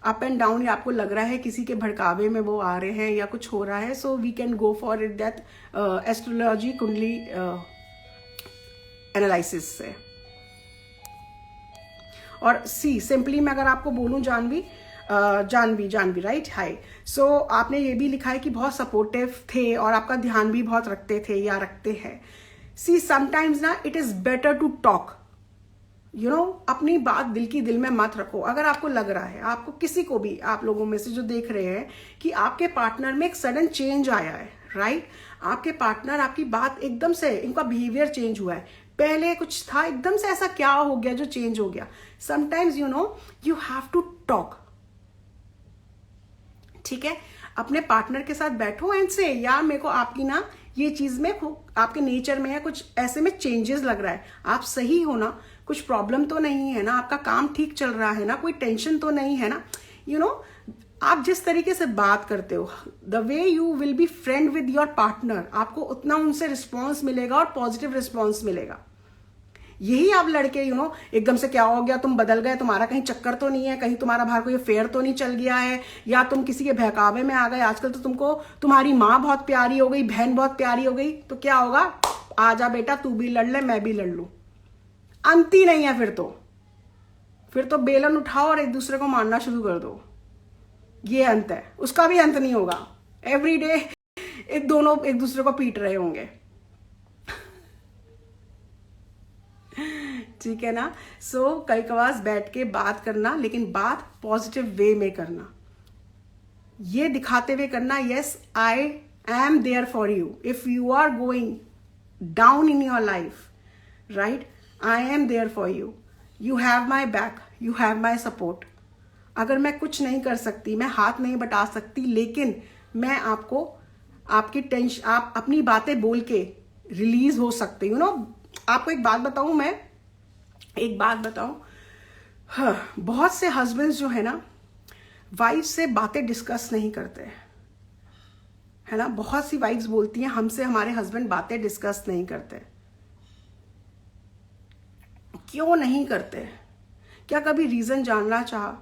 S1: अप एंड डाउन, या आपको लग रहा है किसी के भड़कावे में वो आ रहे हैं या कुछ हो रहा है। So we can go for it that astrology कुंडली एनालिसिस से। और सी सिंपली मैं अगर आपको बोलूं जानवी राइट, हाय। सो आपने ये भी लिखा है कि बहुत सपोर्टिव थे और आपका ध्यान भी बहुत रखते थे या रखते हैं। सी समटाइम्स ना it is better to talk, अपनी बात दिल में मत रखो। अगर आपको लग रहा है, आपको किसी को भी, आप लोगों में से जो देख रहे हैं कि आपके पार्टनर में एक सडन चेंज आया है, राइट, आपके पार्टनर आपकी बात एकदम से, इनका बिहेवियर चेंज हुआ है, पहले कुछ था, एकदम से ऐसा क्या हो गया जो चेंज हो गया? Sometimes you have to talk, ठीक है? अपने पार्टनर के साथ बैठो एंड से, यार मेरे को आपकी ना ये चीज में, आपके नेचर में है कुछ ऐसे में चेंजेस लग रहा है, आप सही हो ना, कुछ प्रॉब्लम तो नहीं है ना, आपका काम ठीक चल रहा है ना, कोई टेंशन तो नहीं है ना? आप जिस तरीके से बात करते हो, the way you will be friend with your partner, आपको उतना उनसे रिस्पॉन्स मिलेगा और पॉजिटिव रिस्पॉन्स मिलेगा। यही आप लड़के एकदम से क्या हो गया, तुम बदल गए, तुम्हारा कहीं चक्कर तो नहीं है, कहीं तुम्हारा बाहर कोई फेयर तो नहीं चल गया है, या तुम किसी के बहकावे में आ गए, आजकल तो तुमको तुम्हारी माँ बहुत प्यारी हो गई, बहन बहुत प्यारी हो गई, तो क्या होगा, आजा बेटा तू भी लड़ ले मैं भी लड़ लूं। अंत ही नहीं है, फिर तो बेलन उठाओ और एक दूसरे को मारना शुरू कर दो, ये अंत है, उसका भी अंत नहीं होगा। एवरीडे दोनों एक दूसरे को पीट रहे होंगे, ठीक है ना? सो कई कवास बैठ के बात करना, लेकिन बात पॉजिटिव वे में करना, ये दिखाते हुए करना, yes I am there for you if you are going down in your life, right? I am there for you, you have my back, you have my support. अगर मैं कुछ नहीं कर सकती, मैं हाथ नहीं बटा सकती, लेकिन मैं आपको, आपकी टेंशन, आप अपनी बातें बोल के रिलीज हो सकते आपको एक बात बताऊं, हाँ, बहुत से हस्बैंड्स जो है ना, वाइफ से बातें डिस्कस नहीं करते, है ना? बहुत सी वाइफ्स बोलती हैं हमसे हमारे हस्बैंड बातें डिस्कस नहीं करते। क्यों नहीं करते? क्या कभी रीजन जानना चाहा?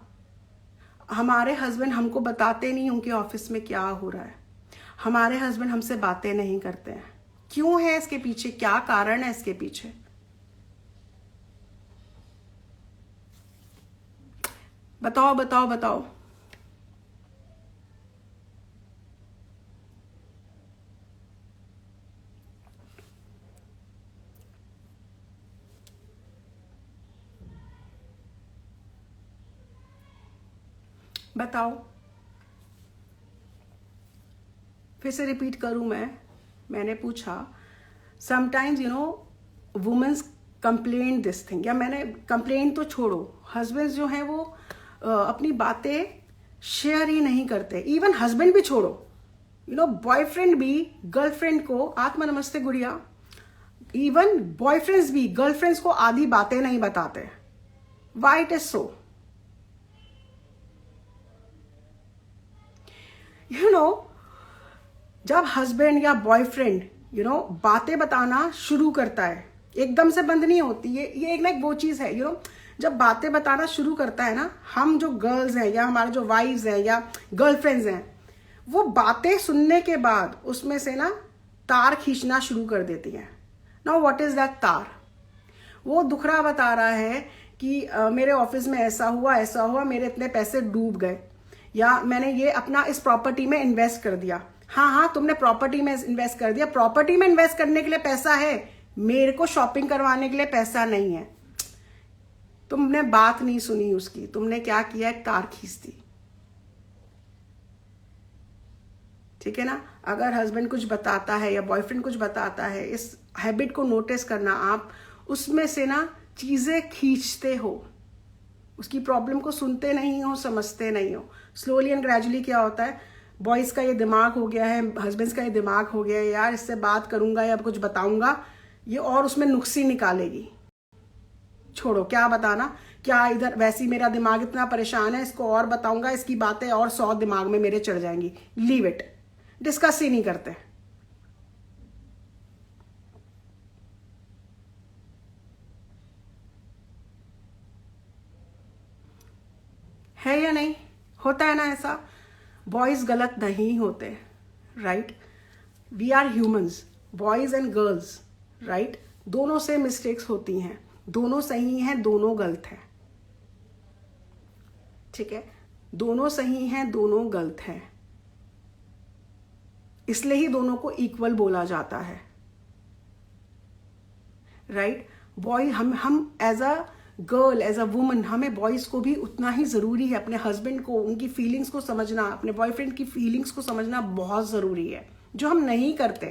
S1: हमारे हस्बैंड हमको बताते नहीं उनके ऑफिस में क्या हो रहा है, हमारे हस्बैंड हमसे बातें नहीं करते हैं। क्यों है इसके पीछे, क्या कारण है इसके पीछे? बताओ बताओ बताओ। बताओ, फिर से रिपीट करूं मैंने पूछा, sometimes womens complain this thing, या मैंने कंप्लेन तो छोड़ो, हस्बैंड्स जो हैं वो अपनी बातें शेयर ही नहीं करते। इवन हस्बैंड भी छोड़ो, बॉयफ्रेंड भी गर्लफ्रेंड को, आत्मा नमस्ते गुड़िया, इवन बॉयफ्रेंड्स भी गर्लफ्रेंड्स को आधी बातें नहीं बताते। Why it is so? जब हस्बैंड या बॉयफ्रेंड बातें बताना शुरू करता है, एकदम से बंद नहीं होती, ये एक ना एक वो चीज है, जब बातें बताना शुरू करता है ना, हम जो गर्ल्स हैं या हमारे जो वाइफ्स हैं या गर्लफ्रेंड्स हैं, वो बातें सुनने के बाद उसमें से ना तार खींचना शुरू कर देती हैं। नाउ व्हाट इज दैट तार? वो दुखड़ा बता रहा है कि मेरे ऑफिस में ऐसा हुआ, मेरे इतने पैसे डूब गए, या मैंने ये अपना इस प्रॉपर्टी में इन्वेस्ट कर दिया। हाँ, तुमने प्रॉपर्टी में इन्वेस्ट कर दिया, प्रॉपर्टी में इन्वेस्ट करने के लिए पैसा है, मेरे को शॉपिंग करवाने के लिए पैसा नहीं है। तुमने बात नहीं सुनी उसकी, तुमने क्या किया, एक तार खींच दी, ठीक है ना? अगर हस्बैंड कुछ बताता है या बॉयफ्रेंड कुछ बताता है, इस हैबिट को नोटिस करना, आप उसमें से ना चीजें खींचते हो, उसकी प्रॉब्लम को सुनते नहीं हो, समझते नहीं हो। स्लोली एंड ग्रेजुअली क्या होता है, बॉयज का ये दिमाग हो गया है, हस्बैंड्स का ये दिमाग हो गया है, यार इससे बात करूंगा या कुछ बताऊंगा ये और उसमें नुक्सी निकालेगी, छोड़ो, क्या बताना, क्या इधर वैसे ही मेरा दिमाग इतना परेशान है, इसको और बताऊंगा, इसकी बातें और 100 दिमाग में मेरे चढ़ जाएंगी, लीव इट, डिस्कस ही नहीं करते। है या नहीं? होता है ना ऐसा? बॉयज गलत नहीं होते, right? We are humans, boys and girls, right? दोनों से मिस्टेक्स होती हैं, दोनों सही हैं, दोनों गलत हैं, ठीक है? दोनों सही हैं, दोनों गलत हैं, इसलिए ही दोनों को इक्वल बोला जाता है, राइट? बॉय, हम as a girl, as a woman, हमें बॉयज को भी उतना ही जरूरी है, अपने हस्बैंड को, उनकी फीलिंग्स को समझना, अपने बॉयफ्रेंड की फीलिंग्स को समझना बहुत जरूरी है, जो हम नहीं करते।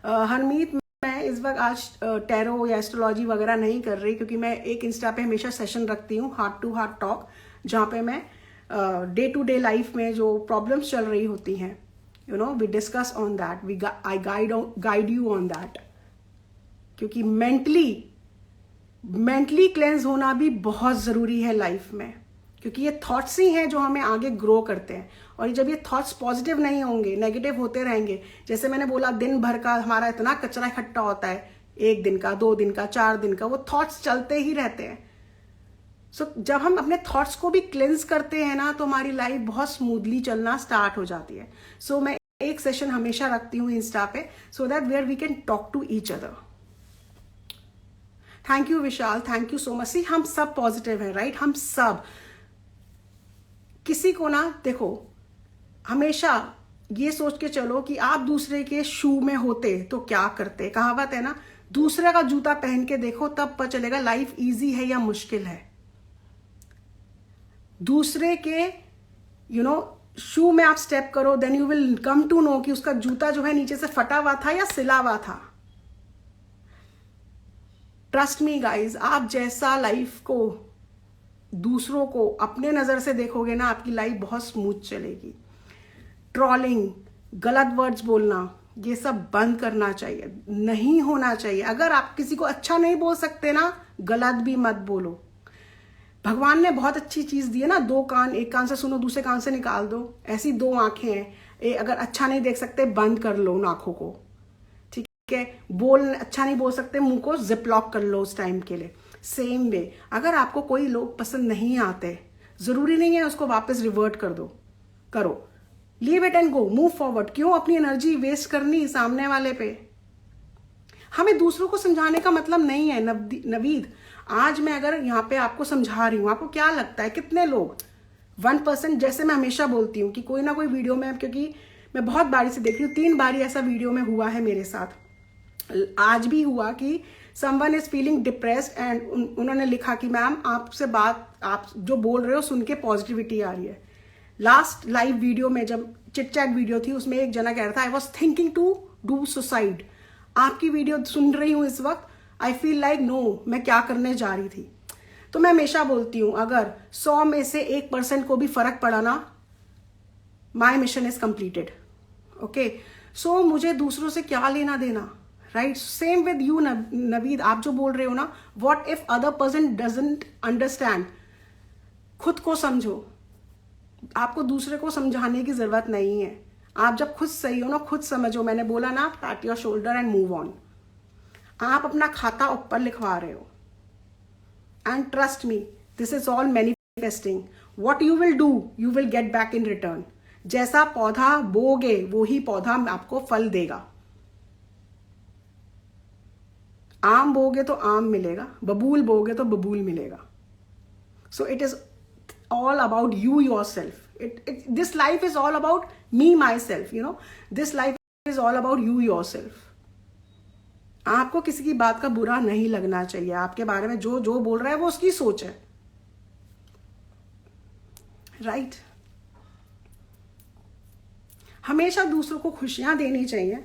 S1: हरमीत, मैं इस वक्त आज टैरो या एस्ट्रोलॉजी वगैरह नहीं कर रही, क्योंकि मैं एक इंस्टा पे हमेशा सेशन रखती हूँ, हार्ट टू हार्ट टॉक, जहाँ पे मैं डे टू डे लाइफ में जो प्रॉब्लम्स चल रही होती हैं, you know, we discuss on that, I guide you on that. क्योंकि मेंटली क्लेंस होना भी बहुत ज़रूरी है लाइफ में, क्योंकि ये थॉट्स ही हैं जो हमें आगे ग्रो करते हैं। और जब ये थॉट्स पॉजिटिव नहीं होंगे, नेगेटिव होते रहेंगे, जैसे मैंने बोला दिन भर का हमारा इतना कचरा इकट्ठा होता है, 1 दिन का, 2 दिन का, 4 दिन का, वो थॉट्स चलते ही रहते हैं। सो जब हम अपने थॉट्स को भी क्लेंस करते हैं ना, तो हमारी लाइफ बहुत स्मूथली चलना स्टार्ट हो जाती है। सो मैं एक सेशन हमेशा रखती हूँ इंस्टा पे, so that where we can talk to each other. Thank you Vishal, thank you so much. See, हम सब पॉजिटिव हैं, राइट? हम सब, किसी को ना, देखो, हमेशा ये सोच के चलो कि आप दूसरे के शू में होते तो क्या करते। कहावत है ना, दूसरे का जूता पहन के देखो, तब पता चलेगा लाइफ इजी है या मुश्किल है। दूसरे के शू में आप स्टेप करो, then you will come to know कि उसका जूता जो है नीचे से फटा हुआ था या सिला हुआ था। ट्रस्ट मी गाइज, आप जैसा लाइफ को, दूसरों को अपने नजर से देखोगे ना, आपकी लाइफ बहुत स्मूथ चलेगी। ट्रॉलिंग, गलत वर्ड्स बोलना, ये सब बंद करना चाहिए, नहीं होना चाहिए। अगर आप किसी को अच्छा नहीं बोल सकते ना, गलत भी मत बोलो। भगवान ने बहुत अच्छी चीज दी है ना, 2 कान, एक कान से सुनो, दूसरे कान से निकाल दो। ऐसी 2 आंखें हैं, अगर अच्छा नहीं देख सकते, बंद कर लो उन आंखों को, ठीक है? अच्छा नहीं बोल सकते, मुंह को जिप लॉक कर लो उस टाइम के लिए। सेम वे, अगर आपको कोई लोग पसंद नहीं आते, जरूरी नहीं है उसको वापस रिवर्ट करो, leave it and go, move forward. क्यों अपनी एनर्जी वेस्ट करनी सामने वाले पे? हमें दूसरों को समझाने का मतलब नहीं है नवीद। आज मैं अगर यहाँ पे आपको समझा रही हूँ, आपको क्या लगता है कितने लोग 1%, जैसे मैं हमेशा बोलती हूँ कि कोई ना कोई वीडियो में, क्योंकि मैं बहुत बारी से देख रही हूँ, 3 बारी ऐसा वीडियो में हुआ है मेरे साथ, आज भी हुआ कि someone is feeling depressed and उन्होंने लिखा कि मैम आपसे बात, आप जो बोल रहे हो सुन के पॉजिटिविटी आ रही है। लास्ट लाइव वीडियो में जब चिट चैट वीडियो थी, उसमें एक जना कह रहा था, I was thinking to do suicide. आपकी वीडियो सुन रही हूँ इस वक्त, आई फील लाइक नो, मैं क्या करने जा रही थी। तो मैं हमेशा बोलती हूँ, अगर 100 में से 1% को भी फर्क पड़ा ना, my mission is completed. Okay, so मुझे दूसरों से क्या लेना देना, right? Same with you Naveed, आप जो बोल रहे हो ना, what if other person doesn't understand. खुद को समझो, आपको दूसरे को समझाने की जरूरत नहीं है। आप जब खुद सही हो ना, खुद समझो। मैंने बोला ना, PAT your shoulder and move on. आप अपना खाता ऊपर लिखवा रहे हो, and trust me, this is all manifesting. What you will do, you will get back in return. जैसा पौधा बोगे, वो ही पौधा आपको फल देगा। आम बोगे तो आम मिलेगा, बबूल बोगे तो बबूल मिलेगा। So it is all about you yourself. This life is all about me myself, you know. This life is all about you yourself. आपको किसी की बात का बुरा नहीं लगना चाहिए। आपके बारे में जो बोल रहा है वो उसकी सोच है, राइट? हमेशा दूसरों को खुशियां देनी चाहिए।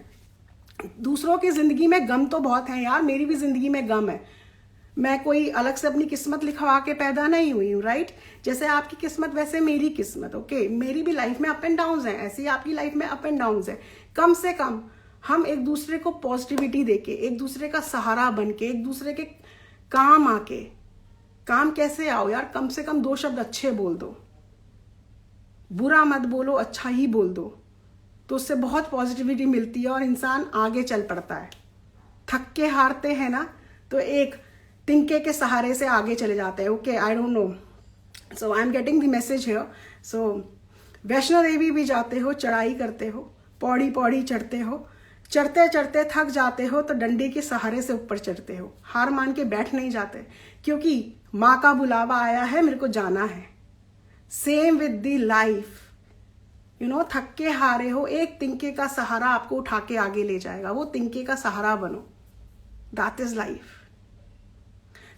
S1: दूसरों की जिंदगी में गम तो बहुत है यार, मेरी भी जिंदगी में गम है। मैं कोई अलग से अपनी किस्मत लिखवा के पैदा नहीं हुई हूँ, राइट? जैसे आपकी किस्मत वैसे मेरी किस्मत, ओके? मेरी भी लाइफ में अप एंड डाउन्स हैं, ऐसे ही आपकी लाइफ में अप एंड डाउन्स है। कम से कम हम एक दूसरे को पॉजिटिविटी देके, एक दूसरे का सहारा बन के, एक दूसरे के काम आके, काम कैसे आओ यार, कम से कम 2 शब्द अच्छे बोल दो, बुरा मत बोलो, अच्छा ही बोल दो, तो उससे बहुत पॉजिटिविटी मिलती है और इंसान आगे चल पड़ता है। थक के हारते हैं ना, तो एक तिनके के सहारे से आगे चले जाते हैं। Okay, I don't know, so I am getting the message here. So Vaishno Devi भी जाते हो, चढ़ाई करते हो, पौड़ी पौड़ी चढ़ते हो, चढ़ते चढ़ते थक जाते हो तो डंडे के सहारे से ऊपर चढ़ते हो। हार मान के बैठ नहीं जाते, क्योंकि माँ का बुलावा आया है, मेरे को जाना है। Same with the life, you know, थक के हारे हो, एक तिनके का सहारा आपको उठा के आगे ले जाएगा, वो तिनके का सहारा बनो। That is life.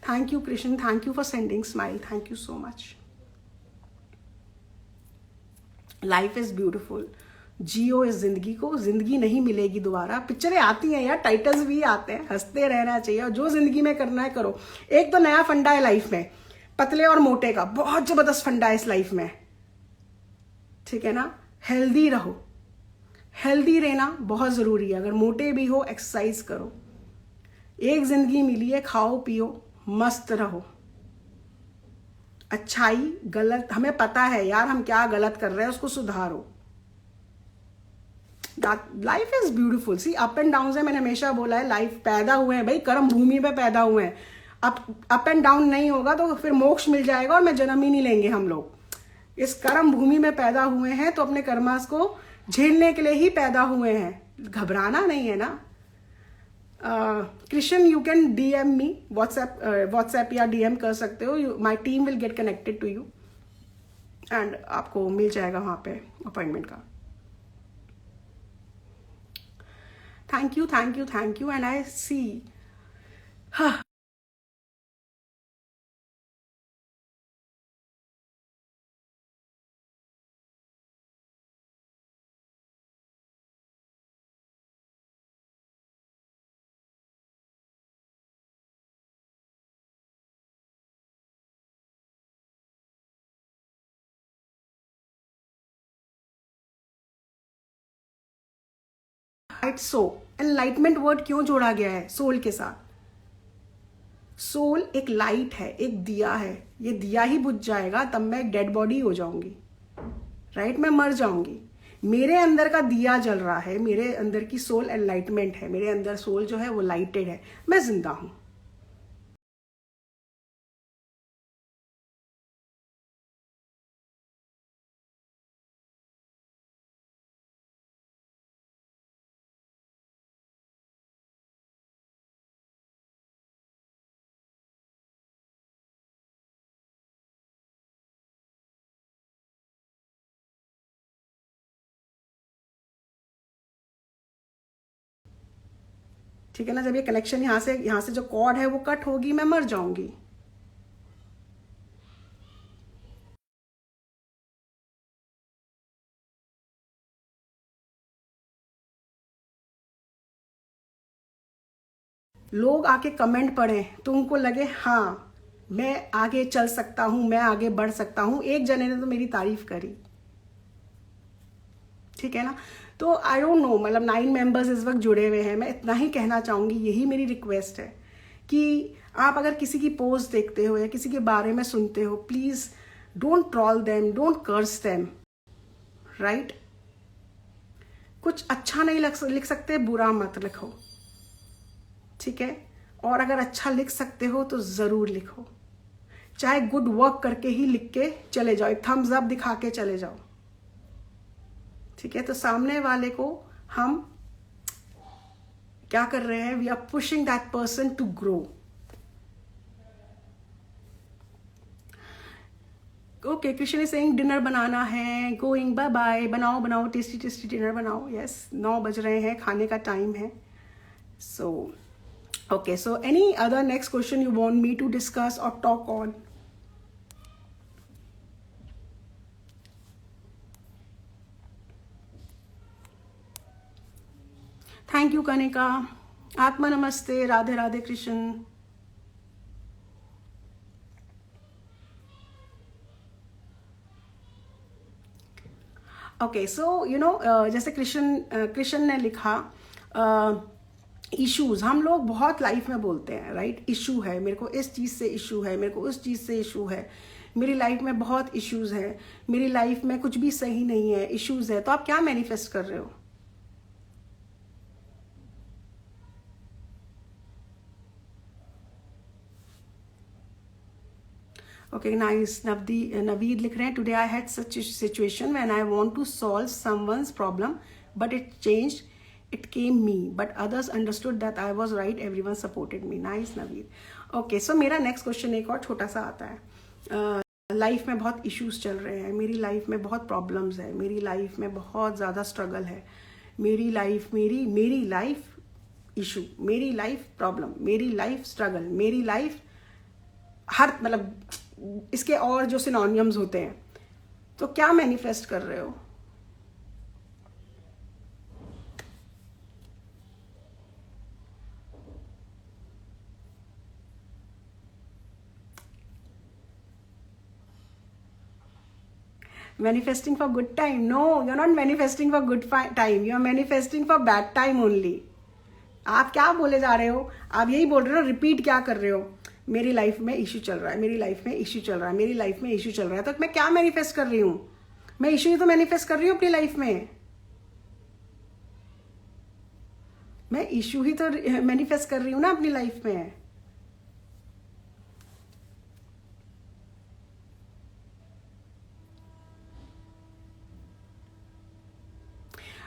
S1: Thank you, Krishan. Thank you for sending smile. Thank you so much. Life is beautiful. जियो इस जिंदगी को, जिंदगी नहीं मिलेगी दोबारा। पिक्चरें आती हैं यार, टाइटल्स भी आते हैं, हंसते रहना चाहिए और जो जिंदगी में करना है करो। एक तो नया फंडा है लाइफ में, पतले और मोटे का बहुत जबरदस्त फंडा है इस लाइफ में, ठीक है ना। हेल्दी रहो, हेल्दी रहना बहुत जरूरी है। अगर मोटे भी हो एक्सरसाइज करो। एक जिंदगी मिली है, खाओ पियो मस्त रहो। अच्छाई गलत हमें पता है यार, हम क्या गलत कर रहे हैं उसको सुधारो। Life is beautiful. See up and down है, मैंने हमेशा बोला है, लाइफ पैदा हुए हैं भाई, कर्म भूमि पे पैदा हुए हैं। अप एंड डाउन नहीं होगा तो फिर मोक्ष मिल जाएगा और मैं जन्म ही नहीं लेंगे हम लोग। इस कर्म भूमि में पैदा हुए हैं तो अपने कर्मास को झेलने के लिए ही पैदा हुए हैं, घबराना नहीं है ना। Krishna you can DM me, WhatsApp या DM कर सकते हो। My team will get connected to you and आपको मिल जाएगा वहां पे अपॉइंटमेंट का। Thank you thank you thank you and I see so enlightenment word क्यों जोड़ा गया है सोल के साथ? सोल एक लाइट है, एक दिया है। ये दिया ही बुझ जाएगा तब मैं एक डेड बॉडी हो जाऊंगी, राइट? मैं मर जाऊंगी। मेरे अंदर का दिया जल रहा है, मेरे अंदर की सोल एनलाइटमेंट है, मेरे अंदर सोल जो है वो लाइटेड है, मैं जिंदा हूं। ठीक है ना। जब ये कनेक्शन यहां से जो कॉर्ड है वो कट होगी, मैं मर जाऊंगी। लोग आके कमेंट पढ़ें तो उनको लगे हाँ मैं आगे चल सकता हूं, मैं आगे बढ़ सकता हूं। एक जने ने तो मेरी तारीफ करी, ठीक है ना। तो आई डोंट नो, मतलब 9 मेंबर्स इस वक्त जुड़े हुए हैं। मैं इतना ही कहना चाहूंगी, यही मेरी रिक्वेस्ट है कि आप अगर किसी की पोस्ट देखते हो या किसी के बारे में सुनते हो, please don't troll them, don't curse them, right? कुछ अच्छा नहीं लिख सकते, बुरा मत लिखो, ठीक है। और अगर अच्छा लिख सकते हो तो जरूर लिखो, चाहे गुड वर्क करके ही लिख के चले जाओ, एक थम्स अप दिखा के चले जाओ, ठीक है। तो सामने वाले को हम क्या कर रहे हैं? We are pushing that person to grow. Okay, Krishna is saying dinner बनाना है, गोइंग, बाय बाय। बनाओ बनाओ, टेस्टी टेस्टी डिनर बनाओ। यस, 9 बज रहे हैं, खाने का टाइम है। सो okay, so any other next question you want me to discuss or talk on? Thank you Kanika, Atma Namaste, Radhe Radhe Krishna। Okay, so you know जैसे कृष्ण ने लिखा इश्यूज, हम लोग बहुत लाइफ में बोलते हैं, राइट? इशू है, मेरे को इस चीज से इशू है, मेरे को उस चीज से इशू है, मेरी लाइफ में बहुत इश्यूज है, मेरी लाइफ में कुछ भी सही नहीं है, इश्यूज है। तो आप क्या मैनिफेस्ट कर रहे हो? Okay nice. नवीद लिख रहे हैं, today I had such situation when I want to solve someone's problem but it changed, it came me but others understood that I was right, everyone supported me। nice Naveed. Okay, so मेरा next question एक और छोटा सा आता है। Life में बहुत issues चल रहे हैं, मेरी लाइफ में बहुत प्रॉब्लम्स है, मेरी लाइफ में बहुत ज़्यादा स्ट्रगल है, मेरी लाइफ इशू, मेरी लाइफ प्रॉब्लम, मेरी लाइफ स्ट्रगल, मेरी लाइफ हर, मतलब इसके और जो सिनोनियम्स होते हैं। तो क्या मैनिफेस्ट कर रहे हो? Manifesting for good time? No, you are not manifesting for good time, you are manifesting for bad time only. आप क्या बोले जा रहे हो? आप यही बोल रहे हो, रिपीट क्या कर रहे हो? मेरी लाइफ में इश्यू चल रहा है, मेरी लाइफ में इश्यू चल रहा है, मेरी लाइफ में इश्यू चल रहा है। तो मैं क्या मैनिफेस्ट कर रही हूँ? मैं इश्यू ही तो मैनिफेस्ट कर रही हूँ अपनी लाइफ में। मैं इश्यू ही तो मैनिफेस्ट कर रही हूँ ना अपनी लाइफ में।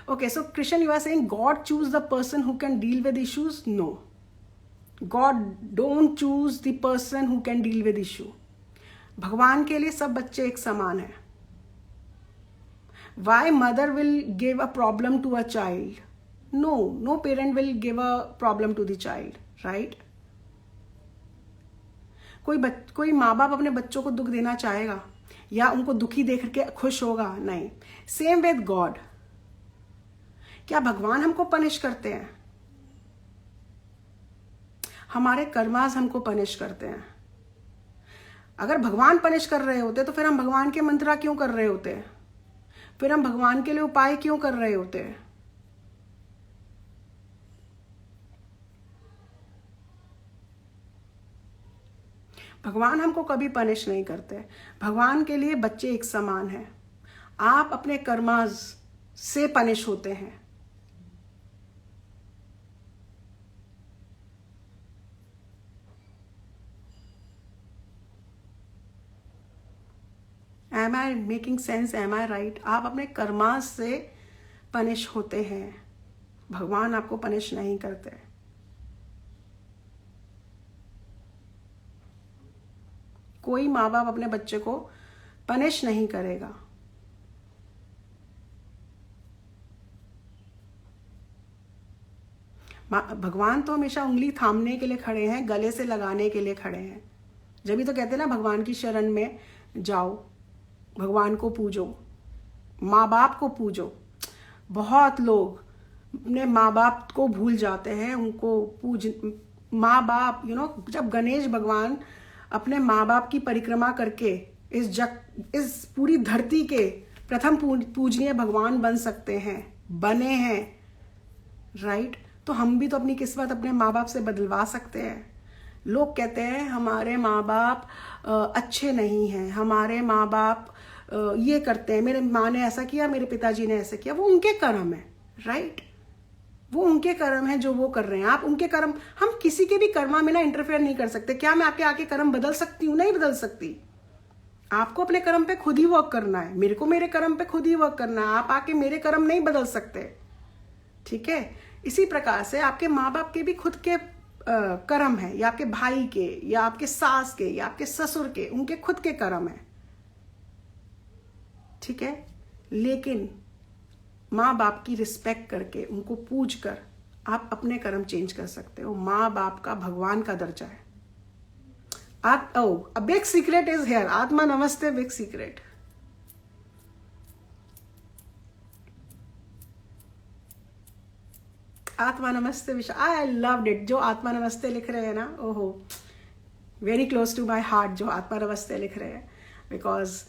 S1: Okay, so Krishan, you are saying God choose the person who can deal with issues? No. God don't choose the person who can deal with issue. भगवान के लिए सब बच्चे एक समान हैं. Why mother will give a problem to a child? No, no parent will give a problem to the child, right? कोई माँ बाप अपने बच्चों को दुख देना चाहेगा या उनको दुखी देख के खुश होगा? नहीं. Same with God. क्या भगवान हमको पनिश करते हैं? हमारे कर्मास हमको पनिश करते हैं. अगर भगवान पनिश कर रहे होते तो फिर हम भगवान के मंत्रा क्यों कर रहे होते? फिर हम भगवान के लिए उपाय क्यों कर रहे होते? भगवान हमको कभी पनिश नहीं करते. भगवान के लिए बच्चे एक समान हैं. आप अपने कर्मास से पनिश होते हैं. Am I making sense? Am I right? आप अपने कर्मास से पनिश होते हैं. भगवान आपको पनिश नहीं करते. कोई माँ बाप अपने बच्चे को पनिश नहीं करेगा. भगवान तो हमेशा उंगली थामने के लिए खड़े हैं, गले से लगाने के लिए खड़े हैं. जब भी तो कहते हैं ना, भगवान की शरण में जाओ, भगवान को पूजो, माँ बाप को पूजो. बहुत लोग अपने माँ बाप को भूल जाते हैं, उनको माँ बाप जब गणेश भगवान अपने माँ बाप की परिक्रमा करके इस पूरी धरती के प्रथम पूजनीय भगवान बन सकते हैं, बने हैं, राइट? तो हम भी तो अपनी किस्मत अपने माँ बाप से बदलवा सकते हैं. लोग कहते हैं हमारे माँ बाप अच्छे नहीं हैं, हमारे माँ बाप ये करते हैं, मेरे माँ ने ऐसा किया, मेरे पिताजी ने ऐसा किया. वो उनके कर्म है, राइट? वो उनके कर्म है जो वो कर रहे हैं. आप उनके कर्म, हम किसी के भी कर्मा में ना इंटरफेयर नहीं कर सकते. क्या मैं आपके आके कर्म बदल सकती हूँ? नहीं बदल सकती. आपको अपने कर्म पे खुद ही वर्क करना है, मेरे को मेरे कर्म पे खुद ही वर्क करना है. आप आके मेरे कर्म नहीं बदल सकते, ठीक है? इसी प्रकार से आपके माँ बाप के भी खुद के कर्म है, या आपके भाई के, या आपके सास के, या आपके ससुर के, उनके खुद के कर्म है, ठीक है? लेकिन माँ बाप की रिस्पेक्ट करके, उनको पूज कर आप अपने कर्म चेंज कर सकते हो. माँ बाप का भगवान का दर्जा है. a big secret is here. आत्मा नमस्ते, big secret. आत्मा नमस्ते विशा, आई लव्ड इट. जो आत्मा नमस्ते लिख रहे हैं ना, ओहो, very close to my heart जो आत्मा नमस्ते लिख रहे हैं. बिकॉज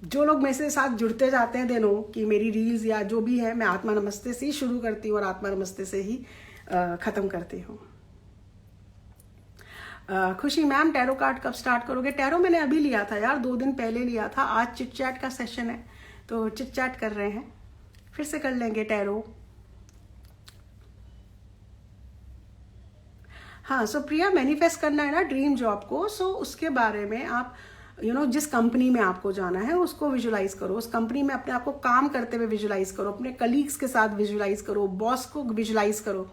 S1: जो लोग मेरे साथ जुड़ते जाते हैं दिनों कि मेरी रील्स या जो भी है, मैं आत्मा नमस्ते से ही शुरू करती हूँ और आत्मा नमस्ते से ही ख़त्म करती हूँ. खुशी मैम, टैरो कार्ड कब स्टार्ट करोगे? टैरो मैंने अभी लिया था यार, 2 दिन पहले लिया था. आज चिट चैट का सेशन है तो चिट चैट कर रहे हैं, फिर से कर लेंगे टैरो. हाँ, सो प्रिया, मैनिफेस्ट करना है ना ड्रीम जॉब को. सो उसके बारे में आप जिस कंपनी में आपको जाना है उसको विजुलाइज करो. उस कंपनी में अपने आप को काम करते हुए विजुलाइज करो, अपने कलीग्स के साथ विजुलाइज करो, बॉस को विजुलाइज करो.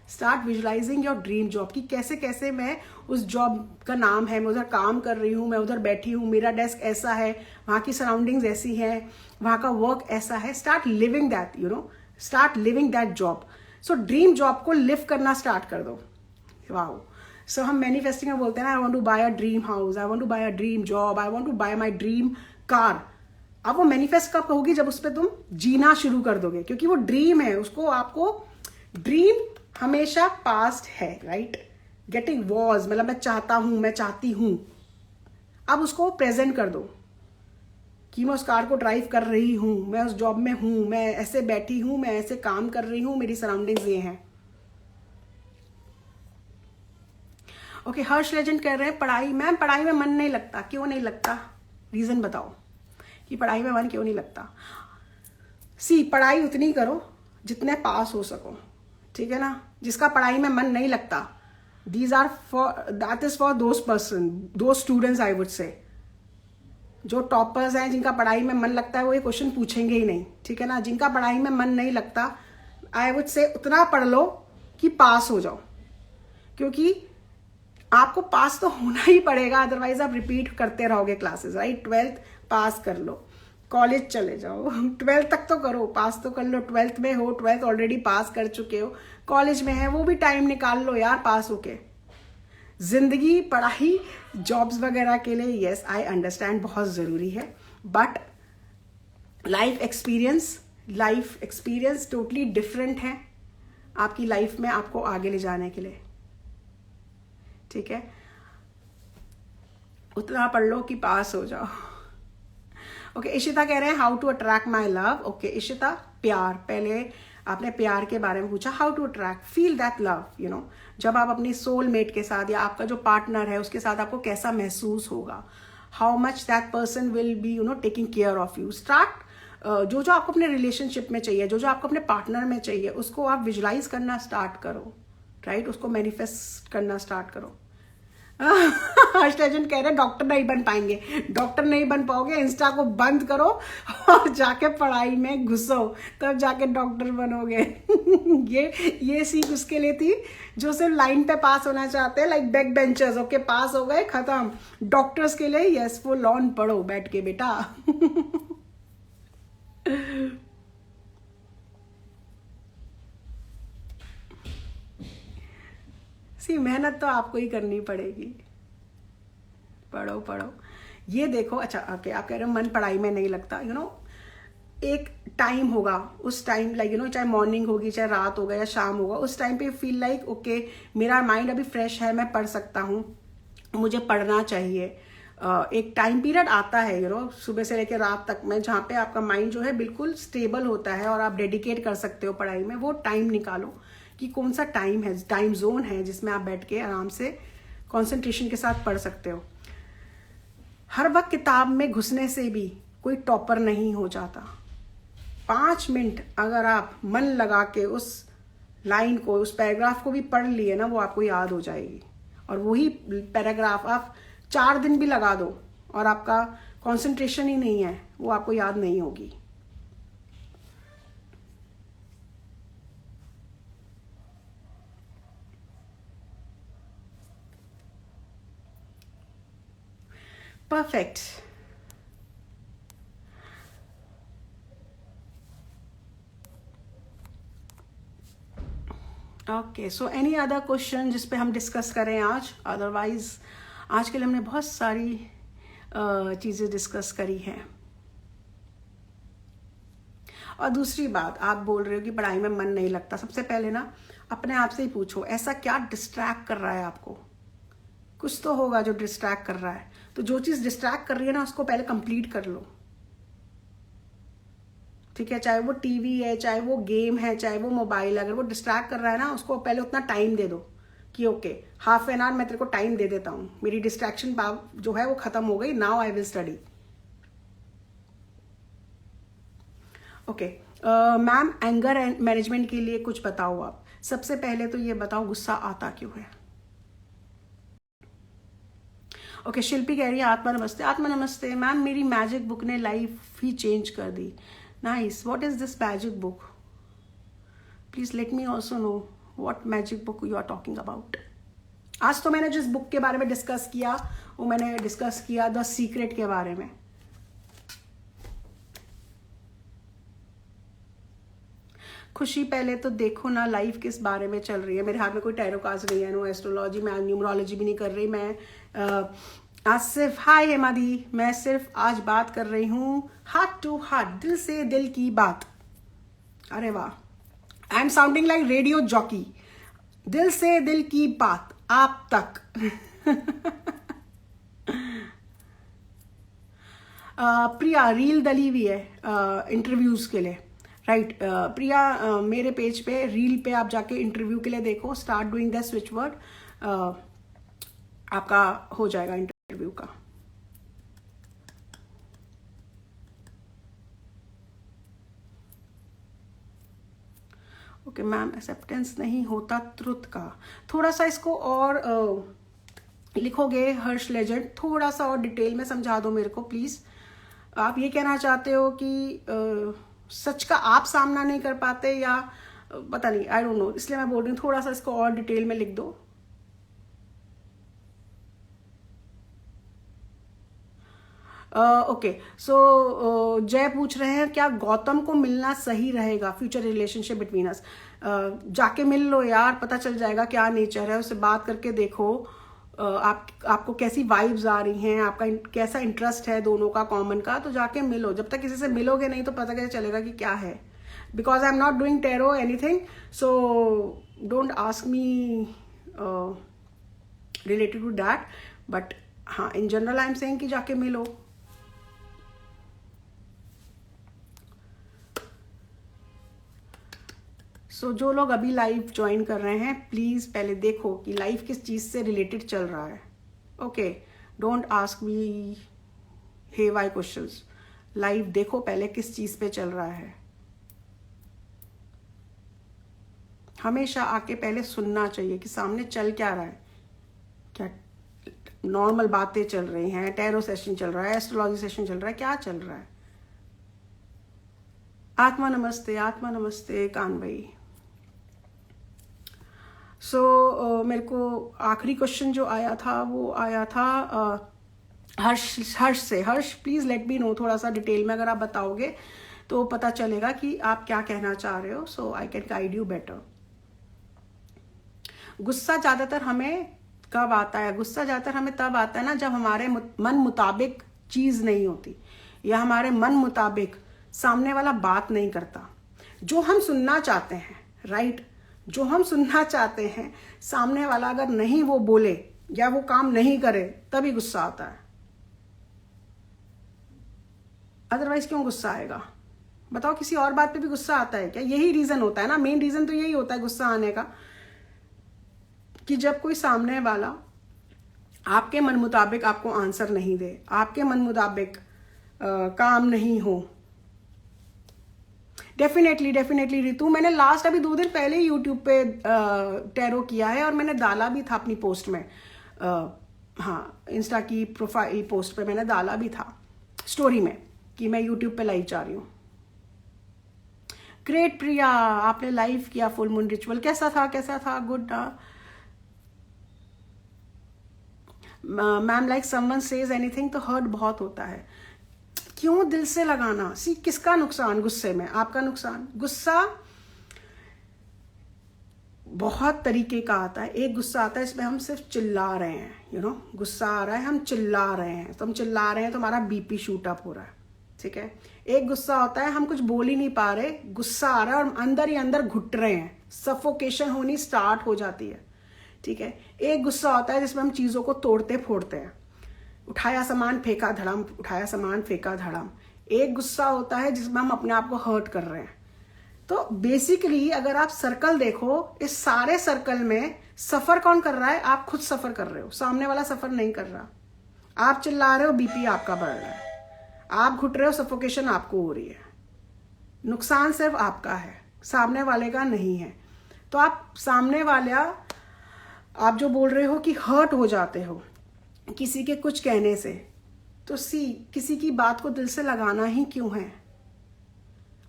S1: Start visualising your dream job कि कैसे कैसे मैं उस जॉब का नाम है, मैं उधर काम कर रही हूँ, मैं उधर बैठी हूँ, मेरा डेस्क ऐसा है, वहाँ की सराउंडिंग्स ऐसी हैं, वहाँ का वर्क ऐसा है. Start living that, start living that job. So dream job को लिव करना स्टार्ट कर दो. वाओ. सो हम मैनिफेस्टिंग में बोलते हैं ना, I want to buy a dream house, I want to buy a dream job, I want to buy my dream car. अब वो मैनिफेस्ट कब होगी? जब उस पर तुम जीना शुरू कर दोगे, क्योंकि वो ड्रीम है. उसको आपको ड्रीम हमेशा पास्ट है, राइट? गेटिंग वॉज मतलब मैं चाहता हूं, मैं चाहती हूं. अब उसको प्रेजेंट कर दो कि मैं उस कार को ड्राइव कर रही हूँ, मैं उस जॉब में हूँ, मैं ऐसे बैठी हूँ, मैं ऐसे काम कर रही हूँ, मेरी सराउंडिंग्स ये हैं। ओके, हर्ष लेजेंड कह रहे हैं पढ़ाई, मैम पढ़ाई में मन नहीं लगता, क्यों नहीं लगता, रीज़न बताओ कि पढ़ाई में मन क्यों नहीं लगता। सी, पढ़ाई उतनी करो जितने पास हो सको, ठीक है ना। जिसका पढ़ाई में मन नहीं लगता, that is for those person, दो स्टूडेंट्स आई वुड से। जो टॉपर्स हैं, जिनका पढ़ाई में मन लगता है, वो ये क्वेश्चन पूछेंगे ही नहीं, ठीक है ना। जिनका पढ़ाई में मन नहीं लगता, आई वुड से उतना पढ़ लो कि पास हो जाओ, क्योंकि आपको पास तो होना ही पड़ेगा, अदरवाइज आप रिपीट करते रहोगे क्लासेस, राइट। 12th पास कर लो, कॉलेज चले जाओ, 12th तक तो करो, पास तो कर लो। 12th में हो, 12th ऑलरेडी पास कर चुके हो, कॉलेज में है, वो भी टाइम निकाल लो यार पास होके। जिंदगी, पढ़ाई, जॉब्स वगैरह के लिए यस आई अंडरस्टैंड बहुत ज़रूरी है, but life experience totally different है आपकी लाइफ में, आपको आगे ले जाने के लिए, ठीक है। उतना पढ़ लो कि पास हो जाओ। ओके, इशिता कह रहे हैं how to attract my love. Okay Ishita, प्यार, पहले आपने प्यार के बारे में पूछा, how to attract, feel that love, you know. जब आप अपनी सोलमेट के साथ या आपका जो पार्टनर है उसके साथ आपको कैसा महसूस होगा, how much that person will be you know taking care of you. Start, जो जो आपको अपने रिलेशनशिप में चाहिए, जो जो आपको अपने पार्टनर में चाहिए, उसको आप विजुलाइज करना स्टार्ट करो, राइट। उसको मैनिफेस्ट करना स्टार्ट करो। हर्ष लेजेंड कह रहे हैं डॉक्टर नहीं बन पाएंगे, डॉक्टर नहीं बन पाओगे, इंस्टा को बंद करो और जाके पढ़ाई में घुसो, तब जाके डॉक्टर बनोगे। ये सीख उसके लिए थी जो सिर्फ लाइन पे पास होना चाहते हैं, लाइक बैक बेंचर्स। ओके, पास हो गए, खत्म। डॉक्टर्स के लिए यस, फुल ऑन पढ़ो बैठ के बेटा। मेहनत तो आपको ही करनी पड़ेगी, पढ़ो पढ़ो। ये देखो, अच्छा ओके, आप कह रहे हो मन पढ़ाई में नहीं लगता, यू नो एक टाइम होगा, उस टाइम लाइक यू नो, चाहे मॉर्निंग होगी, चाहे रात होगा या शाम होगा, उस टाइम पे फील लाइक ओके मेरा माइंड अभी फ्रेश है, मैं पढ़ सकता हूँ, मुझे पढ़ना चाहिए। एक टाइम पीरियड आता है यू नो, सुबह से लेकर रात तक में, जहाँ पे आपका माइंड जो है बिल्कुल स्टेबल होता है और आप डेडिकेट कर सकते हो पढ़ाई में। वो टाइम निकालो कि कौन सा टाइम है, टाइम जोन है जिसमें आप बैठ के आराम से कंसंट्रेशन के साथ पढ़ सकते हो। हर वक्त किताब में घुसने से भी कोई टॉपर नहीं हो जाता। 5 मिनट अगर आप मन लगा के उस लाइन को, उस पैराग्राफ को भी पढ़ लिए ना, वो आपको याद हो जाएगी। और वही पैराग्राफ आप 4 दिन भी लगा दो और आपका कंसंट्रेशन ही नहीं है, वो आपको याद नहीं होगी। Perfect. Okay, so any other question जिस पे हम डिस्कस करें आज? अदरवाइज आज के लिए हमने बहुत सारी चीज़ें डिस्कस करी हैं। और दूसरी बात, आप बोल रहे हो कि पढ़ाई में मन नहीं लगता। सबसे पहले ना अपने आप से ही पूछो, ऐसा क्या डिस्ट्रैक्ट कर रहा है आपको? कुछ तो होगा जो डिस्ट्रैक्ट कर रहा है। तो जो चीज़ डिस्ट्रैक्ट कर रही है ना, उसको पहले कंप्लीट कर लो, ठीक है। चाहे वो टीवी है, चाहे वो गेम है, चाहे वो मोबाइल, अगर वो डिस्ट्रैक्ट कर रहा है ना, उसको पहले उतना टाइम दे दो कि ओके हाफ एन आवर मैं तेरे को टाइम दे देता हूँ, मेरी डिस्ट्रैक्शन जो है वो खत्म हो गई, now I will study. Okay ma'am, anger management के लिए कुछ बताओ आप। सबसे पहले तो ये बताओ गुस्सा आता क्यों है? ओके, शिल्पी कह रही है आत्मा नमस्ते। आत्मा नमस्ते मैम, मेरी मैजिक बुक ने लाइफ ही चेंज कर दी। Nice, what is this magic book? Please let me also know what magic book you are talking about. आज तो मैंने जिस बुक के बारे में डिस्कस किया, वो मैंने डिस्कस किया द सीक्रेट के बारे में। खुशी, पहले तो देखो ना लाइफ किस बारे में चल रही है। मेरे हाथ में कोई टैरो कार्ड्स नहीं है, नो एस्ट्रोलॉजी, मैं न्यूमरोलॉजी भी नहीं कर रही। मैं आज सिर्फ, हाय हेमादी, मैं सिर्फ आज बात कर रही हूँ हार्ट टू हार्ट, दिल से दिल की बात। अरे वाह, I am sounding like radio jockey. दिल से दिल की बात आप तक। प्रिया रील डली हुई है इंटरव्यूज के लिए, राइट। प्रिया मेरे पेज पे रील पे आप जाके इंटरव्यू के लिए देखो, start doing the switch word, आपका हो जाएगा इंटरव्यू का। ओके मैम, एक्सेप्टेंस नहीं होता ट्रुथ का, थोड़ा सा इसको और लिखोगे हर्ष लेजेंड, थोड़ा सा और डिटेल में समझा दो मेरे को प्लीज। आप ये कहना चाहते हो कि सच का आप सामना नहीं कर पाते या पता नहीं, आई डोंट नो, इसलिए मैं बोल रही हूँ थोड़ा सा इसको और डिटेल में लिख दो। ओके सो जय पूछ रहे हैं क्या गौतम को मिलना सही रहेगा फ्यूचर रिलेशनशिप बिटवीन अस। जाके मिल लो यार, पता चल जाएगा क्या नेचर है, उससे बात करके देखो आपको कैसी वाइब्स आ रही हैं, आपका कैसा इंटरेस्ट है दोनों का कॉमन का, तो जाके मिलो। जब तक किसी से मिलोगे नहीं तो पता कैसे चलेगा कि क्या है। Because I am not doing tarot anything, so don't ask me related to that, but हाँ in general I am saying कि जाके मिलो। सो जो लोग अभी लाइव ज्वाइन कर रहे हैं प्लीज पहले देखो कि लाइव किस चीज से रिलेटेड चल रहा है। Okay, don't ask me hey why questions, live देखो पहले किस चीज पे चल रहा है। हमेशा आके पहले सुनना चाहिए कि सामने चल क्या रहा है, क्या नॉर्मल बातें चल रही हैं, टैरो सेशन चल रहा है, एस्ट्रोलॉजी सेशन चल रहा है, क्या चल रहा है। आत्मा नमस्ते कान भाई। सो मेरे को आखिरी क्वेश्चन जो आया था वो आया था हर्ष से। हर्ष प्लीज लेट मी नो, थोड़ा सा डिटेल में अगर आप बताओगे तो पता चलेगा कि आप क्या कहना चाह रहे हो, so I can guide you better. गुस्सा ज्यादातर हमें कब आता है? गुस्सा ज्यादातर हमें तब आता है ना जब हमारे मन मुताबिक चीज नहीं होती, या हमारे मन मुताबिक सामने वाला बात नहीं करता जो हम सुनना चाहते हैं, राइट। जो हम सुनना चाहते हैं सामने वाला अगर नहीं वो बोले या वो काम नहीं करे तभी गुस्सा आता है, अदरवाइज क्यों गुस्सा आएगा? बताओ, किसी और बात पे भी गुस्सा आता है क्या? यही रीजन होता है ना, मेन रीजन तो यही होता है गुस्सा आने का, कि जब कोई सामने वाला आपके मन मुताबिक आपको आंसर नहीं दे, आपके मन मुताबिक काम नहीं हो। डेफिनेटली रितु, मैंने लास्ट अभी 2 दिन पहले यूट्यूब पे टैरो किया है और मैंने डाला भी था अपनी पोस्ट में, हाँ इंस्टा की प्रोफाइल पोस्ट पे मैंने डाला भी था स्टोरी में कि मैं यूट्यूब पे लाइव जा रही हूँ। ग्रेट प्रिया, आपने लाइव किया फुल मून रिचुअल, कैसा था? Good ma'am, like someone says anything तो हर्ट बहुत होता है। क्यों दिल से लगाना? सी किसका नुकसान गुस्से में? आपका नुकसान। गुस्सा बहुत तरीके का आता है। एक गुस्सा आता है इसमें हम सिर्फ चिल्ला रहे हैं, यू नो, गुस्सा आ रहा है हम चिल्ला रहे हैं, तो हम चिल्ला रहे हैं तो हमारा बीपी शूट अप हो रहा है, ठीक है। एक गुस्सा होता है हम कुछ बोल ही नहीं पा रहे, गुस्सा आ रहा है और अंदर ही अंदर घुट रहे हैं, सफोकेशन होनी स्टार्ट हो जाती है, ठीक है। एक गुस्सा होता है जिसमें हम चीजों को तोड़ते फोड़ते हैं, उठाया सामान फेंका धड़ाम, उठाया सामान फेंका धड़ाम। एक गुस्सा होता है जिसमें हम अपने आप को हर्ट कर रहे हैं। तो बेसिकली अगर आप सर्कल देखो, इस सारे सर्कल में सफर कौन कर रहा है? आप खुद सफर कर रहे हो, सामने वाला सफर नहीं कर रहा। आप चिल्ला रहे हो, बीपी आपका बढ़ रहा है, आप घुट रहे हो, सफोकेशन आपको हो रही है। नुकसान सिर्फ आपका है, सामने वाले का नहीं है। तो आप सामने वाला, आप जो बोल रहे हो कि हर्ट हो जाते हो किसी के कुछ कहने से, तो किसी की बात को दिल से लगाना ही क्यों है?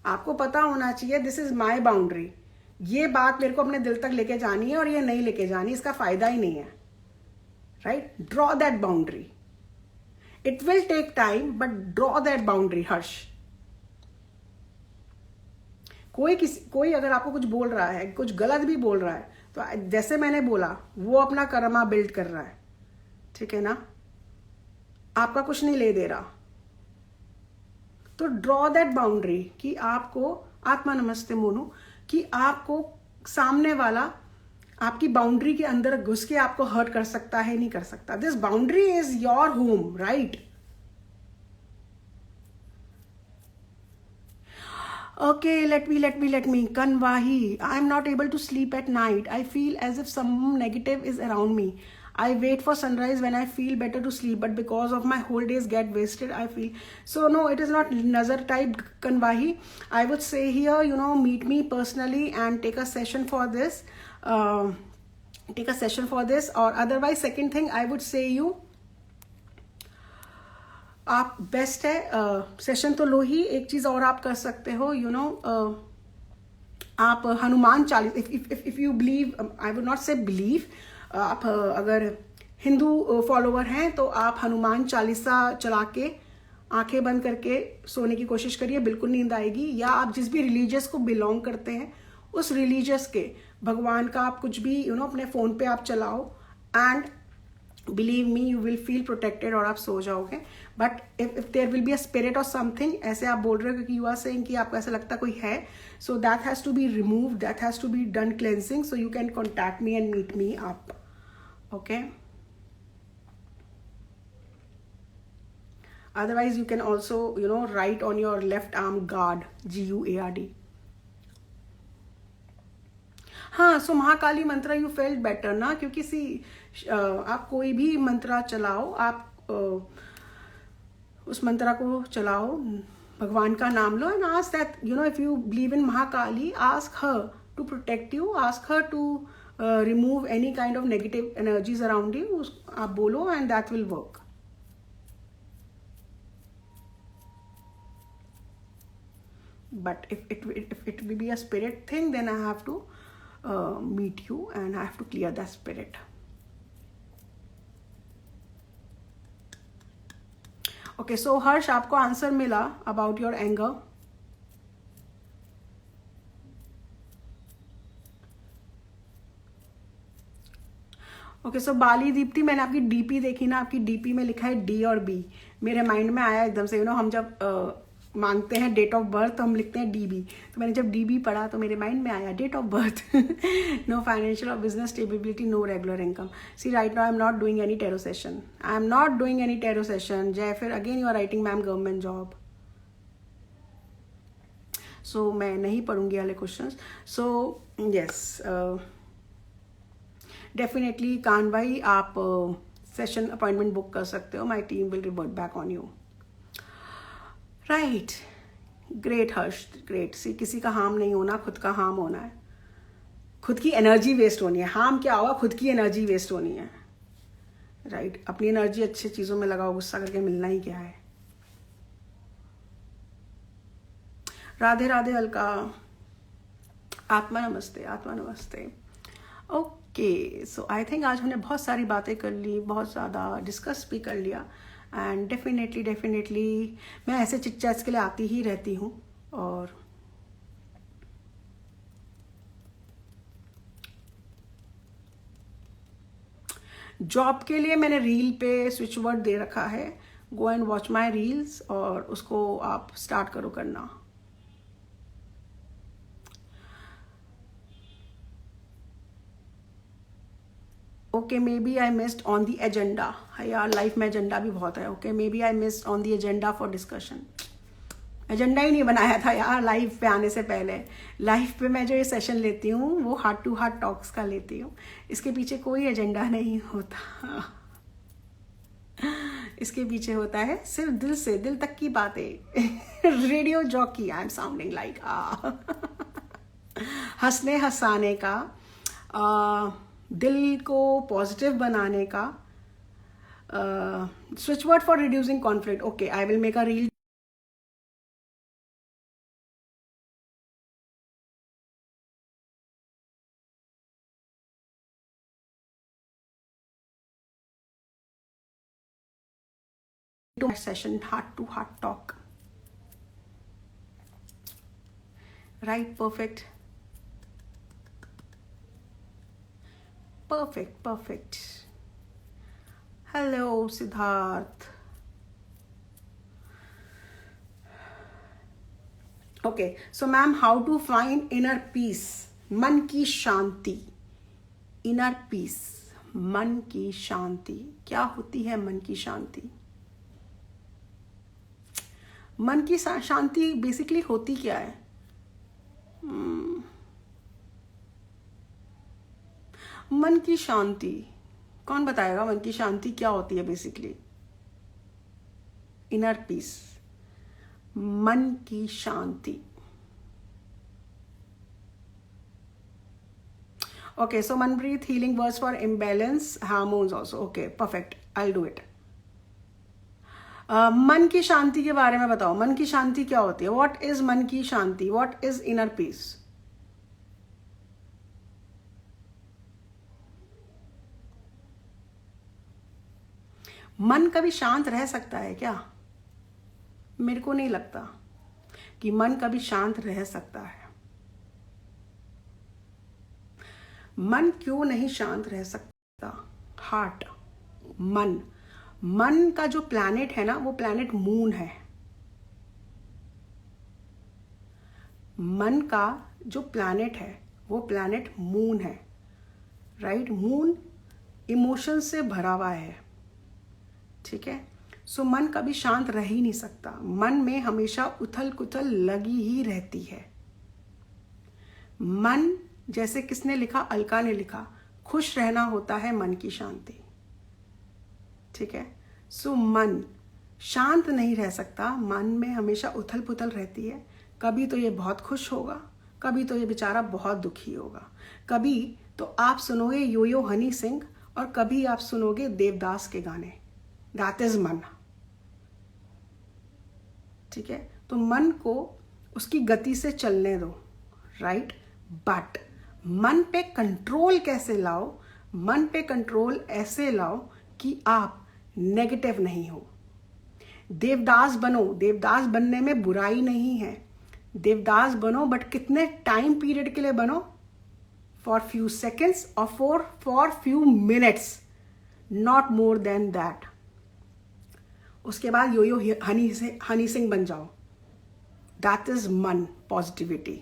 S1: आपको पता होना चाहिए दिस इज माई बाउंड्री, ये बात मेरे को अपने दिल तक लेके जानी है और ये नहीं लेके जानी, इसका फायदा ही नहीं है, right. Draw that boundary, it will take time but draw that boundary. Harsh, कोई अगर आपको कुछ बोल रहा है, कुछ गलत भी बोल रहा है, तो जैसे मैंने बोला वो अपना कर्मा बिल्ड कर रहा है, ठीक है ना, आपका कुछ नहीं ले दे रहा। तो ड्रॉ दैट बाउंड्री कि आपको, आत्मा नमस्ते मोनू, कि आपको सामने वाला आपकी बाउंड्री के अंदर घुस के आपको हर्ट कर सकता है, नहीं कर सकता। This boundary is your home, right. Okay, let me. Kanwahi. I'm not able to sleep at night. I feel as if some negative is around me. I wait for sunrise when I feel better to sleep, but because of my whole days get wasted, I feel. So no, it is not nazar type Kanwahi. I would say here, meet me personally and take a session for this. Or otherwise, second thing I would say you, आप best है session तो लो ही. एक चीज और आप कर सकते हो, आप Hanuman Chalisa, if you believe, I would not से बिलीव, आप अगर हिंदू फॉलोवर हैं तो आप हनुमान चालीसा चला के आंखें बंद करके सोने की कोशिश करिए, बिल्कुल नींद आएगी. या आप जिस भी रिलीजियस को बिलोंग करते हैं उस रिलीजियस के भगवान का आप कुछ भी अपने फोन पे आप चलाओ, and believe me you will feel protected और आप सो जाओगे. But if there will be a spirit और समथिंग, ऐसे आप बोल रहे हो क्योंकि यू आर सेइंग कि आपको ऐसा लगता कोई है, so that has to be remove, that has to be done cleansing, so you can contact me and meet me up. Okay, otherwise you can also write on your left arm guard, GUARD. हाँ, सो महाकाली मंत्र you felt better ना, क्योंकि आप कोई भी मंत्रा चलाओ, आप उस मंत्रा को चलाओ, भगवान का नाम लो, and ask that if you believe in Mahakali, ask her to protect you, ask her to remove any kind of negative energies around you. आप बोलो and that will work. But if it will be a spirit thing, then I have to meet you and I have to clear that spirit. Okay, so हर्ष, आपको answer मिला about your anger. Okay, सो बाली दीप्ति, मैंने आपकी DP देखी ना, आपकी DP में लिखा है डी और बी. मेरे माइंड में आया एकदम से, हम जब मांगते हैं डेट ऑफ बर्थ तो हम लिखते हैं डीबी, तो मैंने जब डीबी पढ़ा तो मेरे माइंड में आया date of birth. No financial और business stability, no regular income. See right now I am not doing any tarot session, Jai फिर again you are writing ma'am government job. So मैं नहीं पढ़ूंगी वाले क्वेश्चन. सो यस, डेफिनेटली कान भाई, आप session appointment book कर सकते हो. My team will revert back on you. Right, great Harsh, great. See, किसी का हार्म नहीं होना, खुद का हार्म होना है, खुद की एनर्जी वेस्ट होनी है. हार्म क्या होगा, खुद की एनर्जी वेस्ट होनी है. राइट, अपनी एनर्जी अच्छी चीजों में लगाओ, गुस्सा करके मिलना ही क्या है. राधे राधे अलका, आत्मा नमस्ते, आत्मा नमस्ते. ओके, सो आई थिंक आज हमने बहुत सारी बातें कर ली, बहुत ज़्यादा डिस्कस भी कर लिया. एंड डेफिनेटली मैं ऐसे चिट चैट्स के लिए आती ही रहती हूँ. और जॉब के लिए मैंने रील पे स्विच वर्ड दे रखा है, go and watch my reels, और उसको आप स्टार्ट करो करना. Okay, maybe I missed on the agenda. यार लाइफ में एजेंडा भी बहुत है. Okay, maybe I missed on the agenda for discussion. Agenda ही नहीं बनाया था यार लाइफ पे आने से पहले. लाइफ पे मैं जो ये सेशन लेती हूँ वो हार्ट टू हार्ट टॉक्स का लेती हूँ. इसके पीछे कोई एजेंडा नहीं होता. इसके पीछे होता है सिर्फ दिल से दिल तक की बातें. Radio jockey I am sounding like. हंसने हंसाने का, दिल को पॉजिटिव बनाने का. Switch word for reducing conflict. Okay, I will make a reel. Session, heart to heart talk. Right, perfect. Hello Siddharth. Okay, so ma'am, how to find inner peace, मन की शांति. inner peace, मन की शांति. क्या होती है मन की शांति? मन की शांति बेसिकली होती क्या है? मन की शांति, कौन बताएगा मन की शांति क्या होती है? बेसिकली इनर पीस, मन की शांति। Okay, so Manpreet, healing words for imbalance hormones also. Okay, perfect. I'll do it. मन की शांति के बारे में बताओ, मन की शांति क्या होती है? What is मन की शांति? What is inner peace? मन कभी शांत रह सकता है क्या? मेरे को नहीं लगता कि मन कभी शांत रह सकता है। मन क्यों नहीं शांत रह सकता? हार्ट, मन का जो प्लैनेट है ना, वो प्लैनेट मून है। मन का जो प्लैनेट है वो प्लैनेट मून है, राइट? मून इमोशन से भरा हुआ है, ठीक है? सो मन कभी शांत रह ही नहीं सकता। मन में हमेशा उथल पुथल लगी ही रहती है। मन, जैसे किसने लिखा? अलका ने लिखा, खुश रहना होता है मन की शांति, ठीक है? सो मन शांत नहीं रह सकता, मन में हमेशा उथल पुथल रहती है। कभी तो ये बहुत खुश होगा, कभी तो ये बेचारा बहुत दुखी होगा। कभी तो आप सुनोगे योयो हनी सिंह और कभी आप सुनोगे देवदास के गाने। दैट इज मन, ठीक है? तो मन को उसकी गति से चलने दो, राइट? बट मन पे कंट्रोल कैसे लाओ? मन पे कंट्रोल ऐसे लाओ कि आप नेगेटिव नहीं हो। देवदास बनो, देवदास बनने में बुराई नहीं है। देवदास बनो, बट कितने टाइम पीरियड के लिए बनो? फॉर फ्यू सेकेंड्स और for few minutes, not more than that. उसके बाद यो हनी सिंह बन जाओ। दैट इज मन positivity.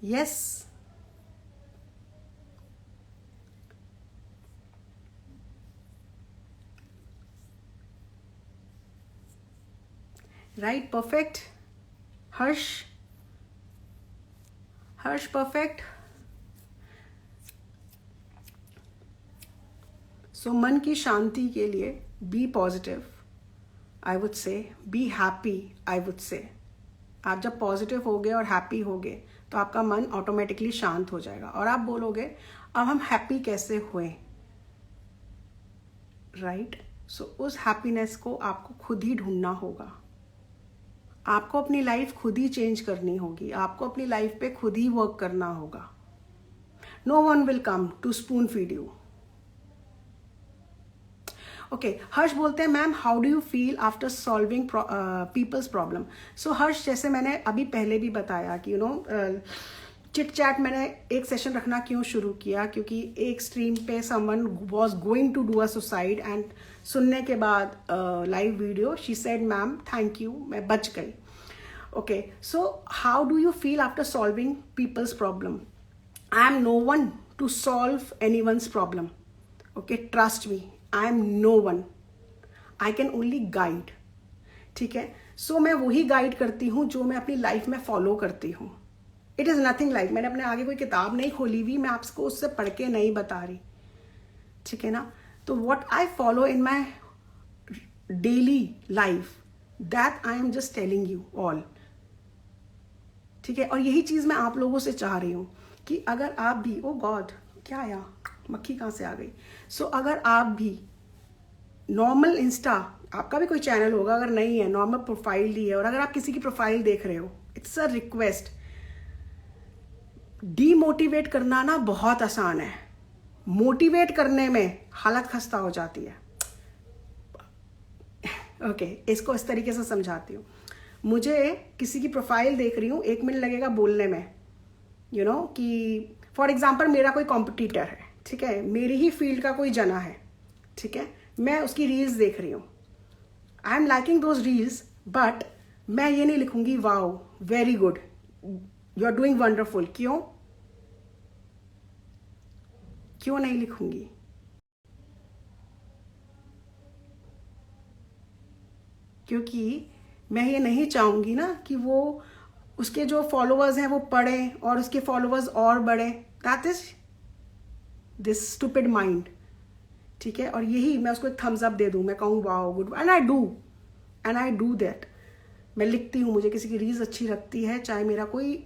S1: Yes, right, perfect. Harsh perfect. So मन की शांति के लिए be positive, I would say, be happy, I would say. आप जब पॉजिटिव होगे और हैप्पी होगे तो आपका मन ऑटोमेटिकली शांत हो जाएगा और आप बोलोगे अब हम हैप्पी कैसे हुए, राइट? सो उस हैप्पीनेस को आपको खुद ही ढूंढना होगा। आपको अपनी लाइफ खुद ही चेंज करनी होगी, आपको अपनी लाइफ पे खुद ही वर्क करना होगा। No one will come to spoon feed you. Okay, Harsh बोलते हैं ma'am how do you feel after solving people's problem? So Harsh, जैसे मैंने अभी पहले भी बताया कि यू नो चिट चैट मैंने एक सेशन रखना क्यों शुरू किया, क्योंकि एक स्ट्रीम पे someone was going to do a suicide and सुनने के बाद live video she said ma'am thank you, मैं बच गई। Okay, so how do you feel after solving people's problem? I am no one to solve any one's problem. Okay, trust me, I am no one, I can only guide, ठीक है? सो मैं वही guide करती हूँ जो मैं अपनी life में फॉलो करती हूँ। इट इज़ नथिंग लाइक, मैंने अपने आगे कोई किताब नहीं खोली हुई, मैं आपको उससे पढ़ के नहीं बता रही, ठीक है ना? तो what I follow in my daily life, that I am just telling you all, ठीक है? और यही चीज़ मैं आप लोगों से चाह रही हूँ कि अगर आप भी, ओ गॉड क्या आया, मक्खी कहाँ से आ गई? सो अगर आप भी नॉर्मल इंस्टा, आपका भी कोई चैनल होगा, अगर नहीं है नॉर्मल प्रोफाइल ही है, और अगर आप किसी की प्रोफाइल देख रहे हो, इट्स अ रिक्वेस्ट, डीमोटिवेट करना ना बहुत आसान है, मोटिवेट करने में हालत खस्ता हो जाती है। ओके, इसको इस तरीके से समझाती हूँ। मुझे किसी की प्रोफाइल देख रही हूँ, 1 मिनट लगेगा बोलने में, यू नो कि फॉर एग्जाम्पल मेरा कोई कॉम्पिटिटर है, ठीक है, मेरी ही फील्ड का कोई जना है, ठीक है, मैं उसकी रील्स देख रही हूँ, I am liking those reels, but मैं ये नहीं लिखूंगी wow very good, you are doing wonderful. क्यों नहीं लिखूंगी? क्योंकि मैं ये नहीं चाहूँगी ना कि वो उसके जो फॉलोअर्स हैं वो पढ़ें और उसके फॉलोअर्स और बढ़े। That is this stupid mind, ठीक है। और यही मैं उसको एक थम्स अप दे दूँ, मैं कहूँ wow good, and I do that. मैं लिखती हूँ, मुझे किसी की रील्स अच्छी लगती है, चाहे मेरा कोई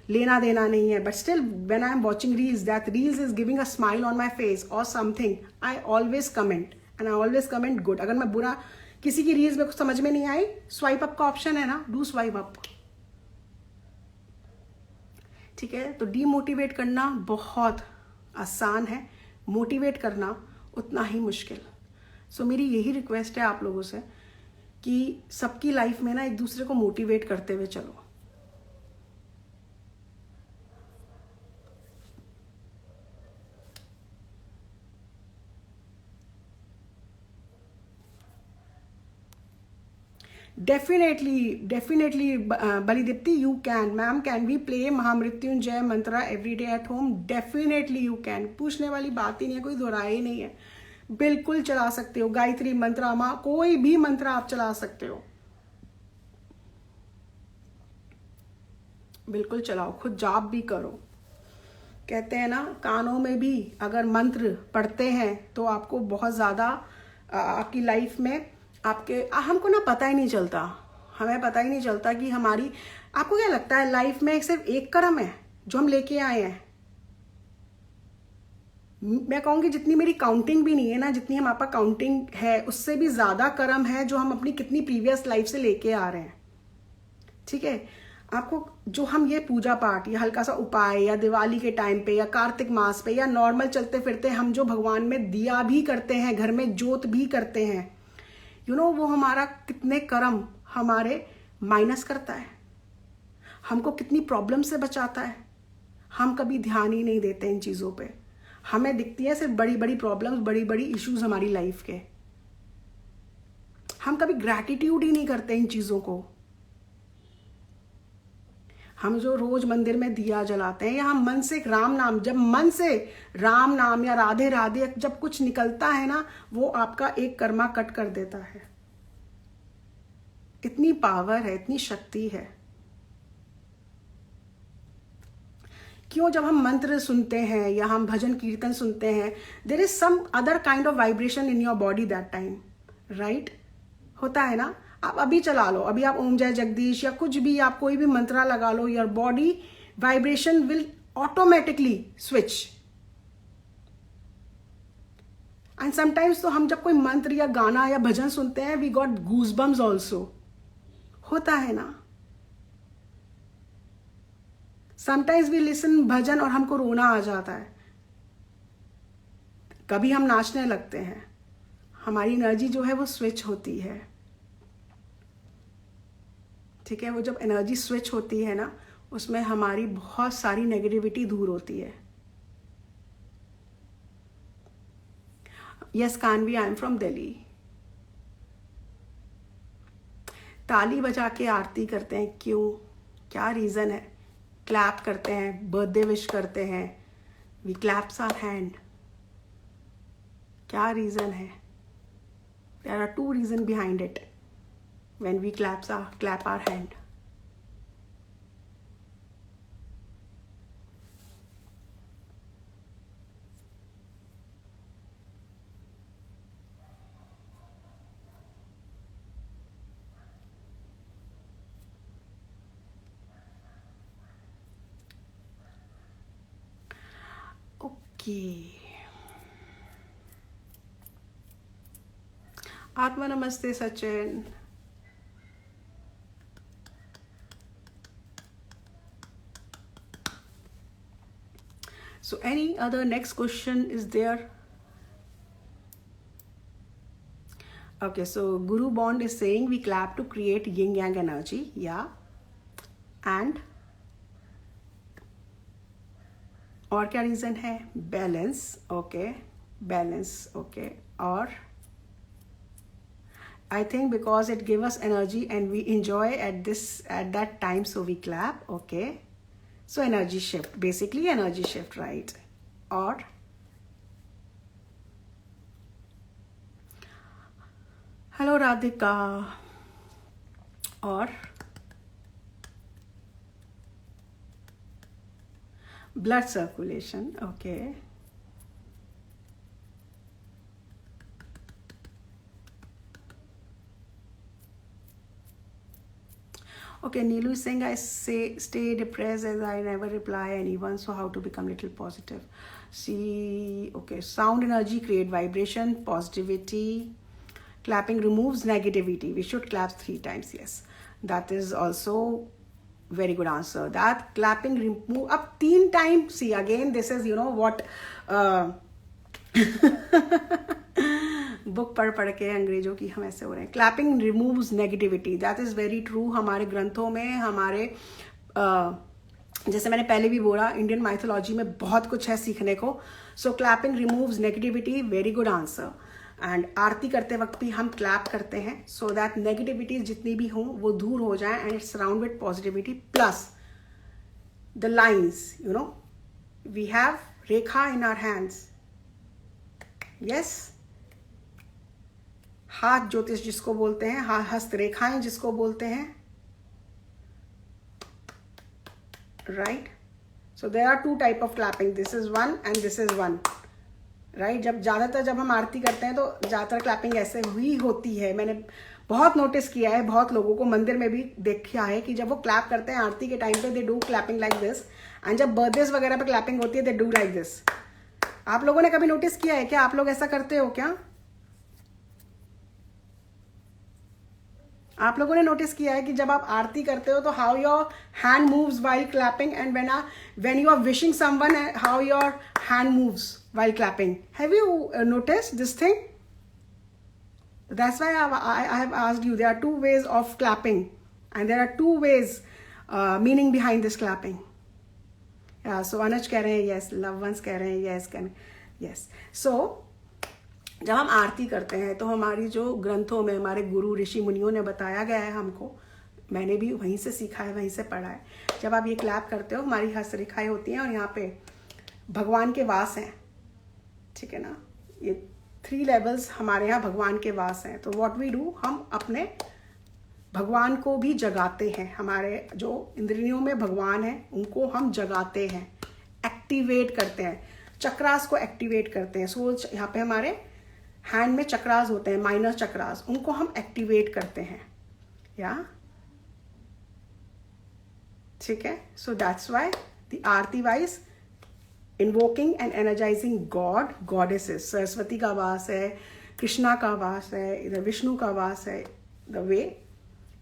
S1: लेना देना नहीं है, but still when I am watching reels, that reels is giving a smile on my face और something, I always comment, and I always comment good. अगर मैं बुरा किसी की रील्स में कुछ समझ में नहीं आई, स्वाइप अप का ऑप्शन है ना, डू स्वाइप अप, ठीक है। तो डीमोटिवेट करना बहुत आसान है, मोटिवेट करना उतना ही मुश्किल। सो मेरी यही रिक्वेस्ट है आप लोगों से कि सबकी लाइफ में ना एक दूसरे को मोटिवेट करते हुए चलो। Definitely Balideepti, you can ma'am, can we play Mahamrityunjaya mantra every day at home? Definitely you can, पूछने वाली बात ही नहीं है, कोई दोहराया ही नहीं है। बिल्कुल चला सकते हो, गायत्री मंत्रा, माँ कोई भी मंत्र आप चला सकते हो, बिल्कुल चलाओ, खुद जाप भी करो। कहते हैं ना, कानों में भी अगर मंत्र पढ़ते हैं तो आपको बहुत ज़्यादा आपकी लाइफ में आपके हमको ना पता ही नहीं चलता, हमें पता ही नहीं चलता कि हमारी, आपको क्या लगता है लाइफ में सिर्फ एक कर्म है जो हम लेके आए हैं? मैं कहूँगी जितनी मेरी काउंटिंग भी नहीं है ना, जितनी हमारे पास काउंटिंग है उससे भी ज़्यादा कर्म है जो हम अपनी कितनी प्रीवियस लाइफ से लेके आ रहे हैं, ठीक है। आपको जो हम ये पूजा पाठ या हल्का सा उपाय या दिवाली के टाइम पे या कार्तिक मास पे या नॉर्मल चलते फिरते हम जो भगवान में दिया भी करते हैं, घर में जोत भी करते हैं, वो हमारा कितने कर्म हमारे माइनस करता है, हमको कितनी प्रॉब्लम से बचाता है। हम कभी ध्यान ही नहीं देते इन चीज़ों पे, हमें दिखती है सिर्फ बड़ी बड़ी प्रॉब्लम्स, बड़ी बड़ी इश्यूज हमारी लाइफ के। हम कभी ग्रैटिट्यूड ही नहीं करते इन चीज़ों को। हम जो रोज मंदिर में दिया जलाते हैं या हम मन से राम नाम, जब मन से राम नाम या राधे राधे जब कुछ निकलता है ना, वो आपका एक कर्मा कट कर देता है। इतनी पावर है, इतनी शक्ति है। क्यों? जब हम मंत्र सुनते हैं या हम भजन कीर्तन सुनते हैं, there is some other kind of vibration in your body that time, right? होता है ना। आप अभी चला लो, अभी आप ओम जय जगदीश या कुछ भी, आप कोई भी मंत्रा लगा लो, your body vibration will automatically switch. And sometimes तो हम जब कोई मंत्र या गाना या भजन सुनते हैं, वी गॉट गूजबम्स ऑल्सो, होता है ना। समटाइम्स वी लिसन भजन और हमको रोना आ जाता है, कभी हम नाचने लगते हैं, हमारी एनर्जी जो है वो स्विच होती है, ठीक है। वो जब एनर्जी स्विच होती है ना, उसमें हमारी बहुत सारी नेगेटिविटी दूर होती है। Yes Kanvi, I am from Delhi. ताली बजा के आरती करते हैं, क्यों? क्या रीज़न है? क्लैप करते हैं, बर्थडे विश करते हैं, वी क्लैप्स आवर हैंड, क्या रीज़न है? There are 2 reason behind it when we clap our hand. Okay. Atma Namaste Sachin. So any other next question is there? Okay, so Guru Bond is saying we clap to create yin yang energy. Yeah. And और क्या reason है? Balance, okay, balance, okay. और I think because it gives us energy and we enjoy at that time, so we clap, okay. So energy shift, basically energy shift, right? और hello Radhika, और blood circulation. Okay. Okay, Neelu is saying I stay depressed as I never reply anyone. So how to become little positive? See, okay, sound energy create vibration, positivity. Clapping removes negativity. We should clap 3 times. Yes, that is also very good answer. That clapping remove up 3 times. See, again, this is what book पढ़ के अंग्रेजों की हम ऐसे हो रहे हैं. Clapping removes negativity. That is very true. हमारे ग्रंथों में, हमारे जैसे मैंने पहले भी बोला, इंडियन माइथोलॉजी में बहुत कुछ है सीखने को. So clapping removes negativity. Very good answer. And aarti करते वक्त भी हम क्लैप करते हैं सो दैट नेगेटिविटीज जितनी भी हों वो दूर हो जाए and it's surround with positivity. Plus the lines, we have रेखा इन आवर हैंड्स. यस, हाथ ज्योतिष जिसको बोलते हैं, हस्त रेखाएं जिसको बोलते हैं, right. So there are 2 type of clapping. This is 1 and this is 1, right. जब हम आरती करते हैं तो ज़्यादातर क्लैपिंग ऐसे हुई होती है. मैंने बहुत नोटिस किया है, बहुत लोगों को मंदिर में भी देखा है कि जब वो क्लैप करते हैं आरती के टाइम पे, they do clapping like this. And जब बर्थडेज वगैरह पे क्लैपिंग होती है, दे डू लाइक दिस. आप लोगों ने कभी नोटिस किया है क्या? आप लोग ऐसा करते हो क्या? आप लोगों ने नोटिस किया है कि जब आप आरती करते हो तो how your hand moves while clapping, and when you are wishing someone, how your hand moves while clapping. Have you noticed this thing? That's why I have asked you. There are 2 ways of clapping, and there are 2 ways meaning behind this clapping. Yeah. So Anuj कह रहे हैं yes, loved ones कह रहे हैं yes, yes. So जब हम आरती करते हैं तो हमारी जो ग्रंथों में हमारे गुरु ऋषि मुनियों ने बताया गया है हमको, मैंने भी वहीं से सीखा है, वहीं से पढ़ा है. जब आप ये क्लैप करते हो, हमारी हस्तरेखाएं होती हैं और यहाँ पे भगवान के वास हैं. ठीक है ना. ये 3 लेवल्स हमारे यहाँ भगवान के वास हैं. तो व्हाट वी डू, हम अपने भगवान को भी जगाते हैं. हमारे जो इंद्रियों में भगवान हैं उनको हम जगाते हैं, एक्टिवेट करते हैं, चक्रास को एक्टिवेट करते हैं. सो यहाँ पे हमारे हैंड में चक्रास होते हैं, माइनर चक्रास, उनको हम एक्टिवेट करते हैं. या ठीक है. सो that's why the Aarti wise invoking and energising God, goddesses. Saraswati का वास है, कृष्णा का वास है, इधर विष्णु का वास है. The way,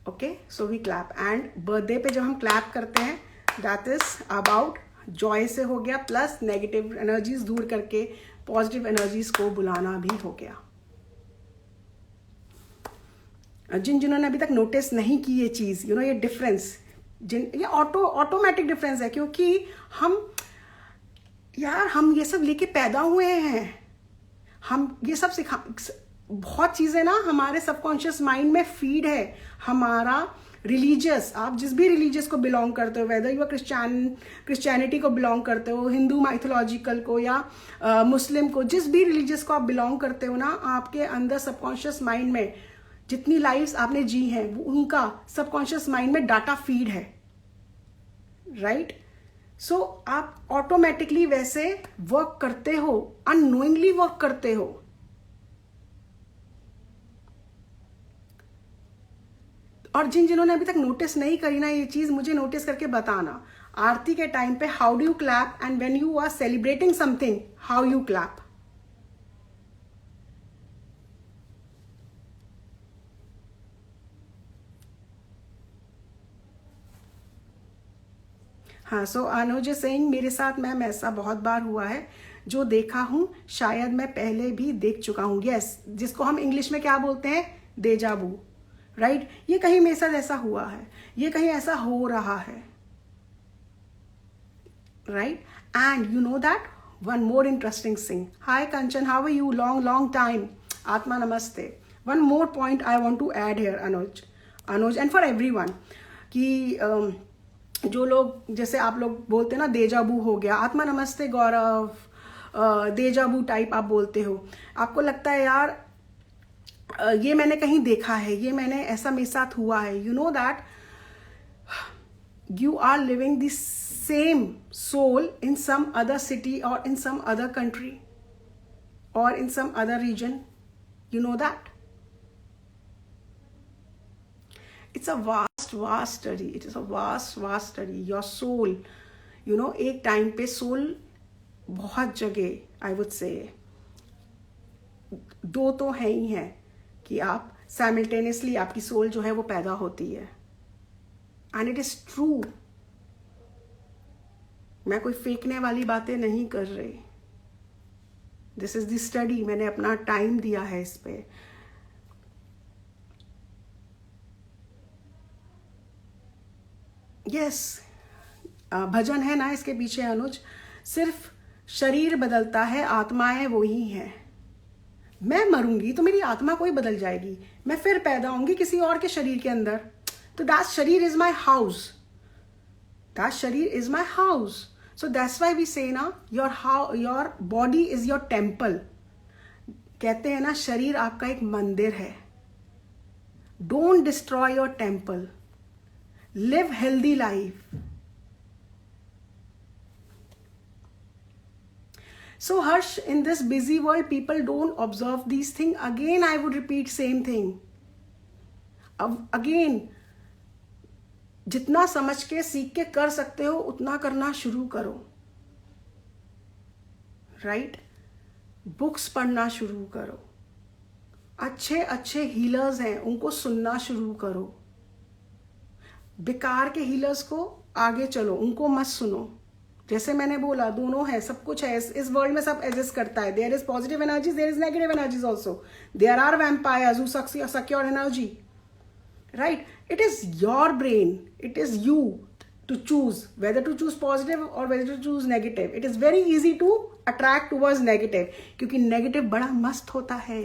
S1: okay. So we clap. And birthday पे जब हम क्लैप करते हैं, दैट इज अबाउट जॉय से हो गया, प्लस नेगेटिव एनर्जीज दूर करके पॉजिटिव एनर्जीज को बुलाना भी हो गया. जिन्होंने अभी तक नोटिस नहीं की ये चीज, ये डिफरेंस, ये ऑटोमेटिक डिफरेंस है. क्योंकि हम ये सब लेके पैदा हुए हैं. हम ये सब बहुत चीजें ना हमारे सबकॉन्शियस माइंड में फीड है. हमारा रिलीजियस, आप जिस भी रिलीजियस को बिलोंग करते हो, वेदर यू क्रिश्चियनिटी को बिलोंग करते हो, हिंदू माइथोलॉजिकल को या मुस्लिम को, जिस भी रिलीजियस को आप बिलोंग करते हो ना, आपके अंदर सबकॉन्शियस माइंड में जितनी लाइफ्स आपने जी हैं वो उनका सबकॉन्शियस माइंड में डाटा फीड है, राइट. सो आप ऑटोमेटिकली वैसे वर्क करते हो, अननोइंगली वर्क करते हो. और जिन्होंने अभी तक नोटिस नहीं करी ना ये चीज, मुझे नोटिस करके बताना. आरती के टाइम पे how do you clap, and when you are celebrating something, how you clap. हाँ. सो अनुज सेइंग, मेरे साथ मैम ऐसा बहुत बार हुआ है, जो देखा हूं शायद मैं पहले भी देख चुका हूं. यस, जिसको हम इंग्लिश में क्या बोलते हैं, देजाबू, राइट. ये कहीं मेरे साथ ऐसा हुआ है, ये कहीं ऐसा हो रहा है, right. And you know that one more interesting thing. Hi Kanchan, how are you? Long time. आत्मा नमस्ते. One more point I want to add here Anuj and for everyone, कि जो लोग, जैसे आप लोग बोलते हैं ना देजाबू हो गया, आत्मा नमस्ते गौरव, देजाबू टाइप आप बोलते हो. आपको लगता है यार ये मैंने कहीं देखा है, ये मैंने ऐसा मेरे साथ हुआ है. You know that you are living the same soul in some other city or in some other country or in some other region. You know that? It's a vast study. It is a vast study. Your soul, you know, एक time पे soul बहुत जगह, I would say, दो तो है ही हैं कि आप simultaneously आपकी soul जो है वो पैदा होती है. And it is true. मैं कोई फेंकने वाली बातें नहीं कर रही. This is the study. मैंने अपना टाइम दिया है इस पे. Yes, भजन है ना इसके पीछे अनुज. सिर्फ शरीर बदलता है, आत्माएं वही हैं. मैं मरूंगी तो मेरी आत्मा कोई बदल जाएगी, मैं फिर पैदा होंगी किसी और के शरीर के अंदर. So that sharir is my house. That sharir is my house. So that's why we say na, your body is your temple. कहते हैं ना शरीर आपका एक मंदिर है. Don't destroy your temple. Live healthy life. So Harsh, in this busy world, people don't observe these things. Again, I would repeat same thing. Again, जितना समझ के सीख के कर सकते हो उतना करना शुरू करो. राइट? बुक्स पढ़ना शुरू करो. अच्छे हीलर्स हैं, उनको सुनना शुरू करो. बेकार के हीलर्स को आगे चलो, उनको मत सुनो. जैसे मैंने बोला, दोनों है, सब कुछ है इस वर्ल्ड में, सब एग्जिस्ट करता है. There is positive energies, there is negative energies also. There are vampires who suck your energy. Right? It is your brain. It is you to choose whether to choose positive or whether to choose negative. It is very easy to attract towards negative क्योंकि negative बड़ा मस्त होता है.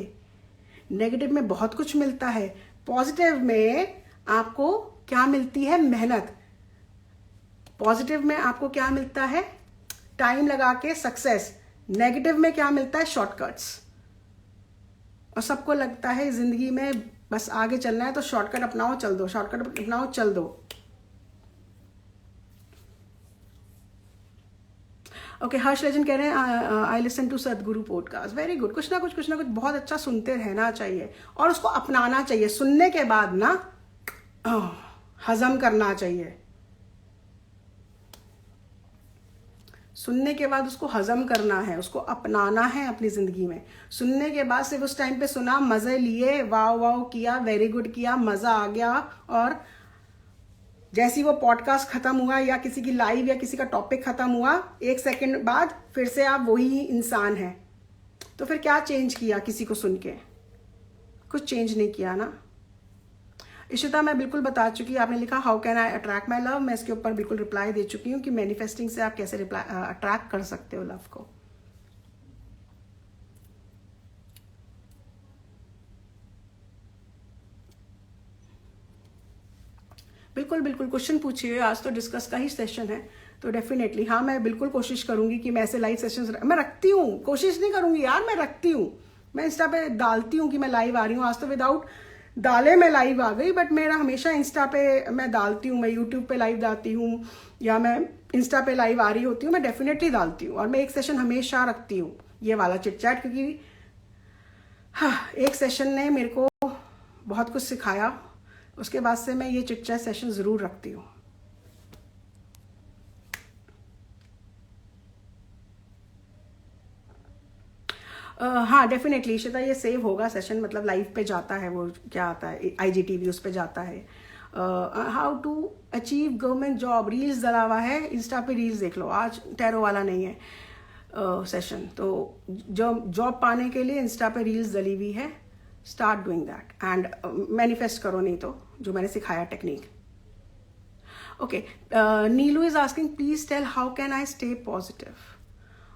S1: Negative में बहुत कुछ मिलता है. Positive में आपको क्या मिलती है? मेहनत. Positive में आपको क्या मिलता है? टाइम लगा के सक्सेस. Negative में क्या मिलता है? शॉर्टकट्स. और सबको लगता है जिंदगी में बस आगे चलना है तो शॉर्टकट अपनाओ, चल दो. शॉर्टकट अपनाओ, चल दो. ओके, हर्ष लेजन कह रहे हैं आई लिसन टू सदगुरु पॉडकास्ट. Very good. कुछ ना कुछ बहुत अच्छा सुनते रहना चाहिए और उसको अपनाना चाहिए. सुनने के बाद ना हजम करना चाहिए. सुनने के बाद उसको हजम करना है, उसको अपनाना है अपनी ज़िंदगी में. सुनने के बाद सिर्फ उस टाइम पे सुना, मज़े लिए, वाव किया, वेरी गुड किया, मज़ा आ गया, और जैसी वो पॉडकास्ट ख़त्म हुआ या किसी की लाइव या किसी का टॉपिक ख़त्म हुआ, 1 सेकंड बाद फिर से आप वही इंसान हैं. तो फिर क्या चेंज किया किसी को सुन के? कुछ चेंज नहीं किया ना. इशिता मैं बिल्कुल बता चुकी. आपने लिखा how can I attract my love. मैं इसके ऊपर बिल्कुल रिप्लाई दे चुकी हूँ कि मैनिफेस्टिंग से आप कैसे अट्रैक्ट कर सकते हो लव को. बिल्कुल क्वेश्चन पूछिए. आज तो डिस्कस का ही सेशन है तो डेफिनेटली हाँ, मैं बिल्कुल कोशिश करूंगी कि मैं ऐसे लाइव सेशंस मैं रखती हूँ. कोशिश नहीं करूंगी यार, मैं रखती हूँ. मैं इंस्टा पे डालती हूँ कि मैं लाइव आ रही हूँ. आज तो विदाउट डाले मैं लाइव आ गई, बट मेरा हमेशा इंस्टा पे मैं डालती हूँ. मैं यूट्यूब पे लाइव डालती हूँ या मैं इंस्टा पे लाइव आ रही होती हूँ. मैं डेफिनेटली डालती हूँ और मैं एक सेशन हमेशा रखती हूँ, ये वाला चिट चैट, क्योंकि हाँ, एक सेशन ने मेरे को बहुत कुछ सिखाया. उसके बाद से मैं ये चिट चैट सेशन ज़रूर रखती हूँ. हाँ डेफिनेटली इशिता, ये सेव होगा सेशन, मतलब लाइव पे जाता है. वो क्या आता है, IGTV, उस पे जाता है. How to achieve government job, reels डला हुआ है इंस्टा पे, रील्स देख लो. आज टैरो वाला नहीं है सेशन, तो जॉब पाने के लिए इंस्टा पे रील्स डली हुई है. Start doing that and manifest करो, नहीं तो जो मैंने सिखाया technique. Okay, Neelu is asking please tell how can I stay positive.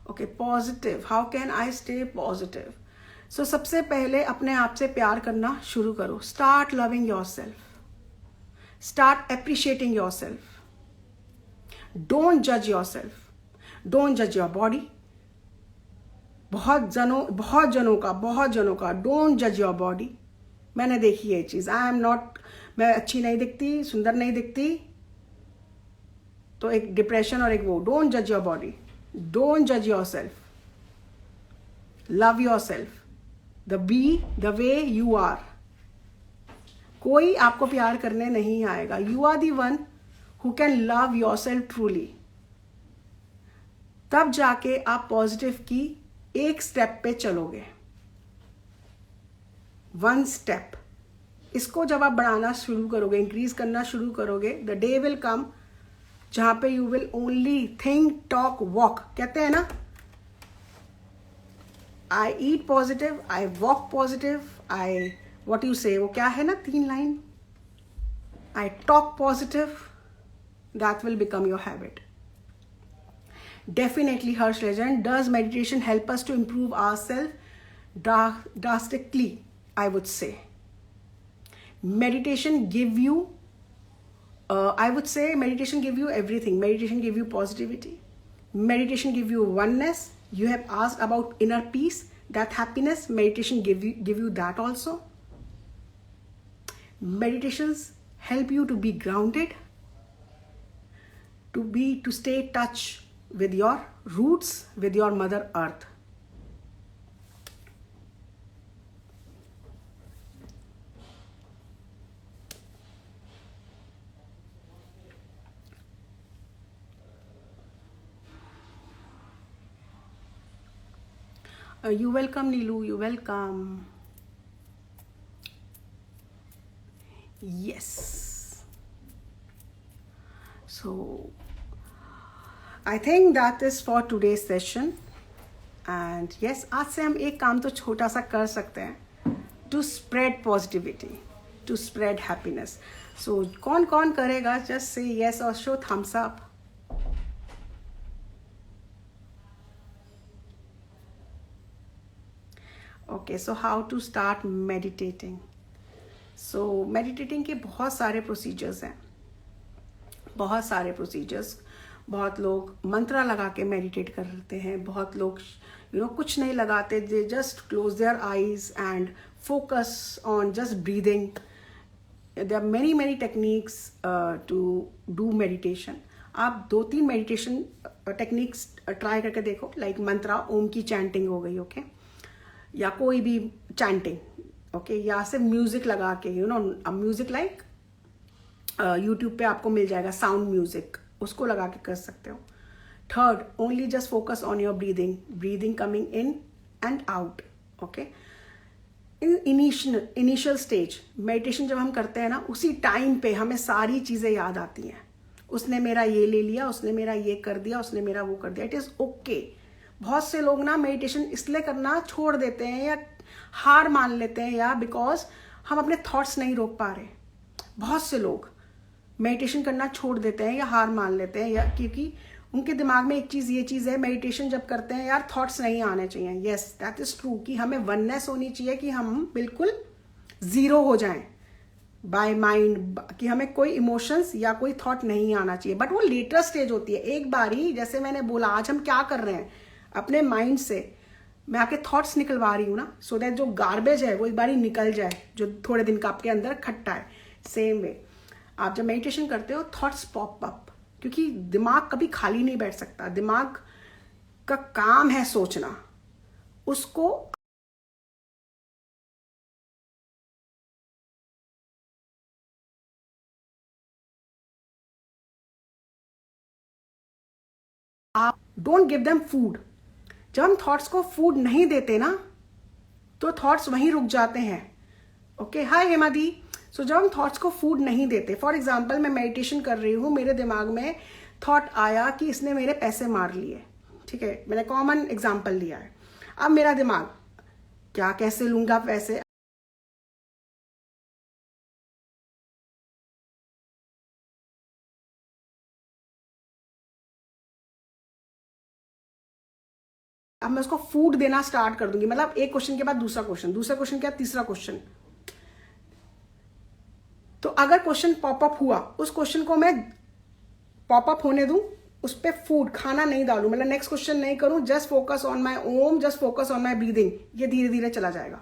S1: Okay, positive, how can I stay positive. सो सबसे पहले अपने आप से प्यार करना शुरू करो. Start loving your self, start appreciating your self. Don't जज योर सेल्फ, डोंट जज योर बॉडी. बहुत जनों का डोंट जज योर बॉडी. मैंने देखी है ये चीज। आई एम नॉट, मैं अच्छी नहीं दिखती, सुंदर नहीं दिखती, तो एक डिप्रेशन और एक वो। डोंट जज योर बॉडी, डोंट जज your self, love your self, the way you are. कोई आपको प्यार करने नहीं आएगा। You are the one who can love your self truly. तब जाके आप पॉजिटिव की एक स्टेप पे चलोगे, वन स्टेप। इसको जब आप बढ़ाना शुरू करोगे, इंक्रीज करना शुरू करोगे, द डे विल कम जहां पे you will only think, talk, walk. कहते हैं ना, I eat positive, I walk positive, I what you say, वो क्या है ना 3 line, I talk positive, that will become your habit. Definitely, Harsh Legend, does meditation help us to improve ourselves drastically? I would say meditation give you I would say meditation give you everything. Meditation give you positivity, meditation give you oneness. You have asked about inner peace, that happiness, meditation give you that also. Meditations help you to be grounded, to stay in touch with your roots, with your mother earth. You welcome, Neelu, you welcome. Yes. So I think that is for today's session. And yes, आज से हम एक काम तो छोटा सा कर सकते हैं, to spread positivity, to spread happiness. So कौन कौन करेगा? Just say yes or show thumbs up. Okay, so how to start meditating? So meditating के बहुत सारे procedures हैं, बहुत सारे procedures. बहुत लोग मंत्रा लगा के मेडिटेट करते हैं, बहुत लोग कुछ नहीं लगाते, they just close their eyes and focus on just breathing. There are many techniques to do meditation. आप 2-3 मेडिटेशन टेक्निक्स ट्राई करके देखो, लाइक मंत्रा, ओम की चैंटिंग हो गई, ओके, या कोई भी चैंटिंग, ओके, या सिर्फ म्यूजिक लगा के, म्यूजिक लाइक यूट्यूब पे आपको मिल जाएगा साउंड म्यूजिक, उसको लगा के कर सकते हो. Third, only just focus on your breathing coming in and out, okay. Initial stage meditation जब हम करते हैं ना, उसी टाइम पे हमें सारी चीज़ें याद आती हैं. उसने मेरा ये ले लिया, उसने मेरा ये कर दिया, उसने मेरा वो कर दिया. It is okay. बहुत से लोग ना मेडिटेशन इसलिए करना छोड़ देते हैं या हार मान लेते हैं, या बिकॉज हम अपने थॉट्स नहीं रोक पा रहे. बहुत से लोग मेडिटेशन करना छोड़ देते हैं या हार मान लेते हैं, या क्योंकि उनके दिमाग में एक चीज़, ये चीज़ है, मेडिटेशन जब करते हैं यार थॉट्स नहीं आने चाहिए. येस, दैट इज़ ट्रू कि हमें वननेस होनी चाहिए, कि हम बिल्कुल ज़ीरो हो जाएं बाय माइंड, कि हमें कोई इमोशंस या कोई थॉट नहीं आना चाहिए. बट वो लेटर स्टेज होती है. एक बारी, जैसे मैंने बोला, आज हम क्या कर रहे हैं, अपने माइंड से मैं आपके थॉट्स निकलवा रही हूँ ना, सो दैट जो गार्बेज है वो एक बारी निकल जाए, जो थोड़े दिन का आपके अंदर खट्टा है. सेम वे आप जब मेडिटेशन करते हो, थॉट्स पॉप अप, क्योंकि दिमाग कभी खाली नहीं बैठ सकता. दिमाग का काम है सोचना. उसको आप डोंट गिव देम फूड. जब हम थॉट्स को फूड नहीं देते ना, तो थॉट्स वहीं रुक जाते हैं. ओके, हाय हेमा दी. सो जब हम थॉट्स को फूड नहीं देते, फॉर एग्जाम्पल मैं मेडिटेशन कर रही हूँ, मेरे दिमाग में थॉट आया कि इसने मेरे पैसे मार लिए, ठीक है, मैंने कॉमन एग्जाम्पल लिया है. अब मेरा दिमाग, क्या कैसे लूंगा पैसे, अब मैं उसको फूड देना स्टार्ट कर दूंगी. मतलब एक क्वेश्चन के बाद दूसरा क्वेश्चन, दूसरा क्वेश्चन के बाद तीसरा क्वेश्चन. तो अगर क्वेश्चन पॉपअप हुआ, उस क्वेश्चन को मैं पॉपअप होने दूं, उस पर फूड खाना नहीं डालूं, मतलब नेक्स्ट क्वेश्चन नहीं करूं, just focus on my Om, just focus on my breathing, ये धीरे धीरे चला जाएगा.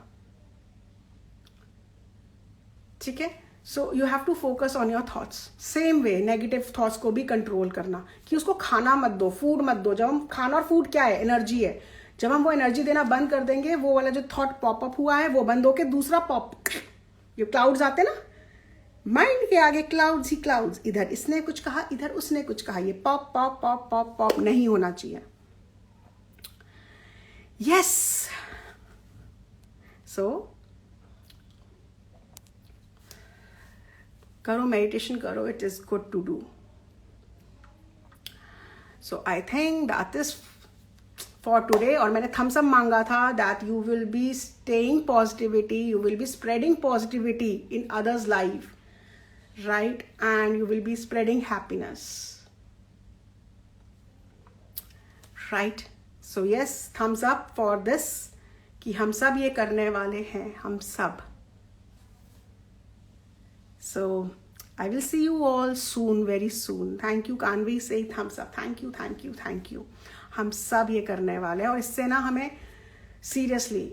S1: ठीक है। So you have to focus on your thoughts. Same way negative thoughts को भी कंट्रोल करना, कि उसको खाना मत दो, फूड मत दो। जब हम खाना और फूड क्या है, एनर्जी है। जब हम वो एनर्जी देना बंद कर देंगे, वो वाला जो थॉट पॉपअप हुआ है वो बंद होके दूसरा पॉप, जो क्लाउड्स आते ना माइंड के आगे, क्लाउड्स ही क्लाउड्स, इधर इसने कुछ कहा, इधर उसने कुछ कहा, ये pop pop pop pop pop नहीं होना चाहिए। यस, सो करो, मेडिटेशन करो, it is good to do. So I think that is for today. और मैंने थम्स अप मांगा था that you will be staying positivity, you will be spreading positivity in others life, right? And you will be spreading happiness, right? So yes, thumbs up for this, कि हम सब ये करने वाले हैं, हम सब। So I will see you all soon, very soon. Thank you, Kanvi, say thumbs up. Thank you, thank you, thank you. हम सब ये करने वाले हैं, और इससे ना हमें सीरियसली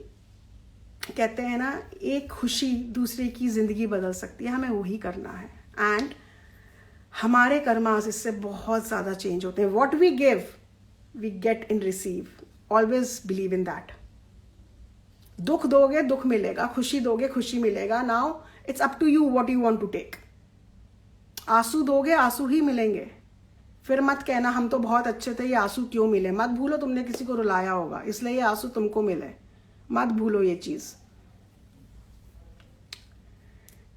S1: कहते हैं ना, एक खुशी दूसरे की जिंदगी बदल सकती है, हमें वही करना है। एंड हमारे कर्मास इससे बहुत ज़्यादा चेंज होते हैं। What we give we get in receive, always believe in that. दुख दोगे दुख मिलेगा, खुशी दोगे खुशी मिलेगा। Now it's up to you what you want to take. आंसू दोगे आंसू ही मिलेंगे। फिर मत कहना हम तो बहुत अच्छे थे, ये आंसू क्यों मिले। मत भूलो तुमने किसी को रुलाया होगा, इसलिए ये आंसू तुमको मिले। मत भूलो ये चीज़।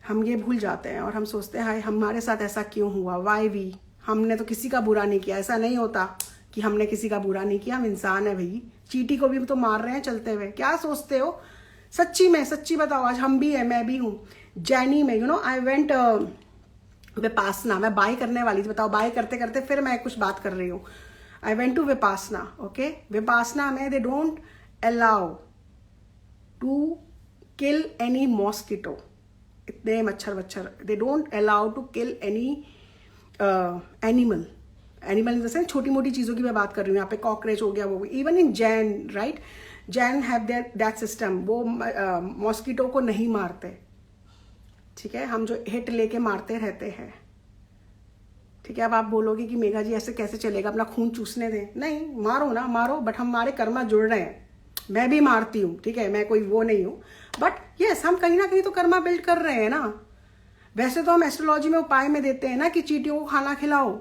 S1: हम ये भूल जाते हैं और हम सोचते हैं हाय हमारे साथ ऐसा क्यों हुआ, वाई वी, हमने तो किसी का बुरा नहीं किया। ऐसा नहीं होता कि हमने किसी का बुरा नहीं किया, हम इंसान है भाई। चींटी को भी तो मार रहे हैं चलते हुए, क्या सोचते हो। सच्ची में, सच्ची बताओ, आज हम भी है, मैं भी हूँ। जैनी में, you know, I went Vipassana, मैं बाय करने वाली थी, बताओ बाय करते करते फिर मैं कुछ बात कर रही हूँ। I went to Vipassana, okay. Vipassana में they don't allow to kill any mosquito, इतने मच्छर वच्छर, they don't allow to kill any animal. Animal in the sense छोटी मोटी चीज़ों की मैं बात कर रही हूँ। यहाँ पे कॉकरोच हो गया, वो even in Jain, right, Jain have that system, वो मॉस्किटो को नहीं मारते, ठीक है। हम जो हिट लेके मारते रहते हैं, ठीक है। अब आप बोलोगे कि मेघा जी ऐसे कैसे चलेगा, अपना खून चूसने दें। नहीं, मारो ना मारो, बट हमारे कर्मा जुड़ रहे हैं। मैं भी मारती हूँ, ठीक है, मैं कोई वो नहीं हूँ, बट यस हम कहीं ना कहीं तो कर्मा बिल्ड कर रहे हैं ना। वैसे तो हम एस्ट्रोलॉजी में उपाय में देते हैं ना कि चींटियों को खाना खिलाओ,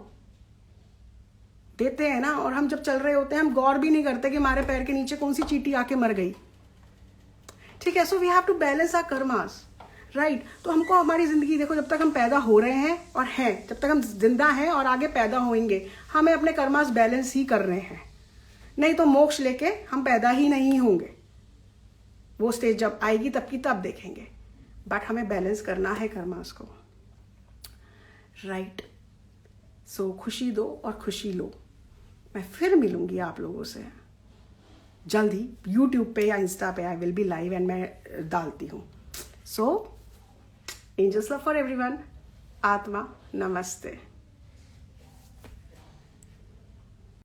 S1: देते हैं ना। और हम जब चल रहे होते हैं हम गौर भी नहीं करते कि हमारे पैर के नीचे कौन सी चींटी आके मर गई, ठीक है। So we have to balance our karmas, right. तो हमको हमारी जिंदगी देखो, जब तक हम पैदा हो रहे हैं और हैं, जब तक हम जिंदा हैं और आगे पैदा होंगे, हमें अपने कर्मास बैलेंस ही कर रहे हैं। नहीं तो मोक्ष लेके हम पैदा ही नहीं होंगे। वो स्टेज जब आएगी तब की तब देखेंगे, बट हमें बैलेंस करना है कर्मास को, राइट। सो खुशी दो और खुशी लो। मैं फिर मिलूंगी आप लोगों से जल्द ही, यूट्यूब पे या इंस्टा पे I will be live and मैं डालती हूँ। सो एंजल्स लव फॉर एवरीवन। आत्मा नमस्ते।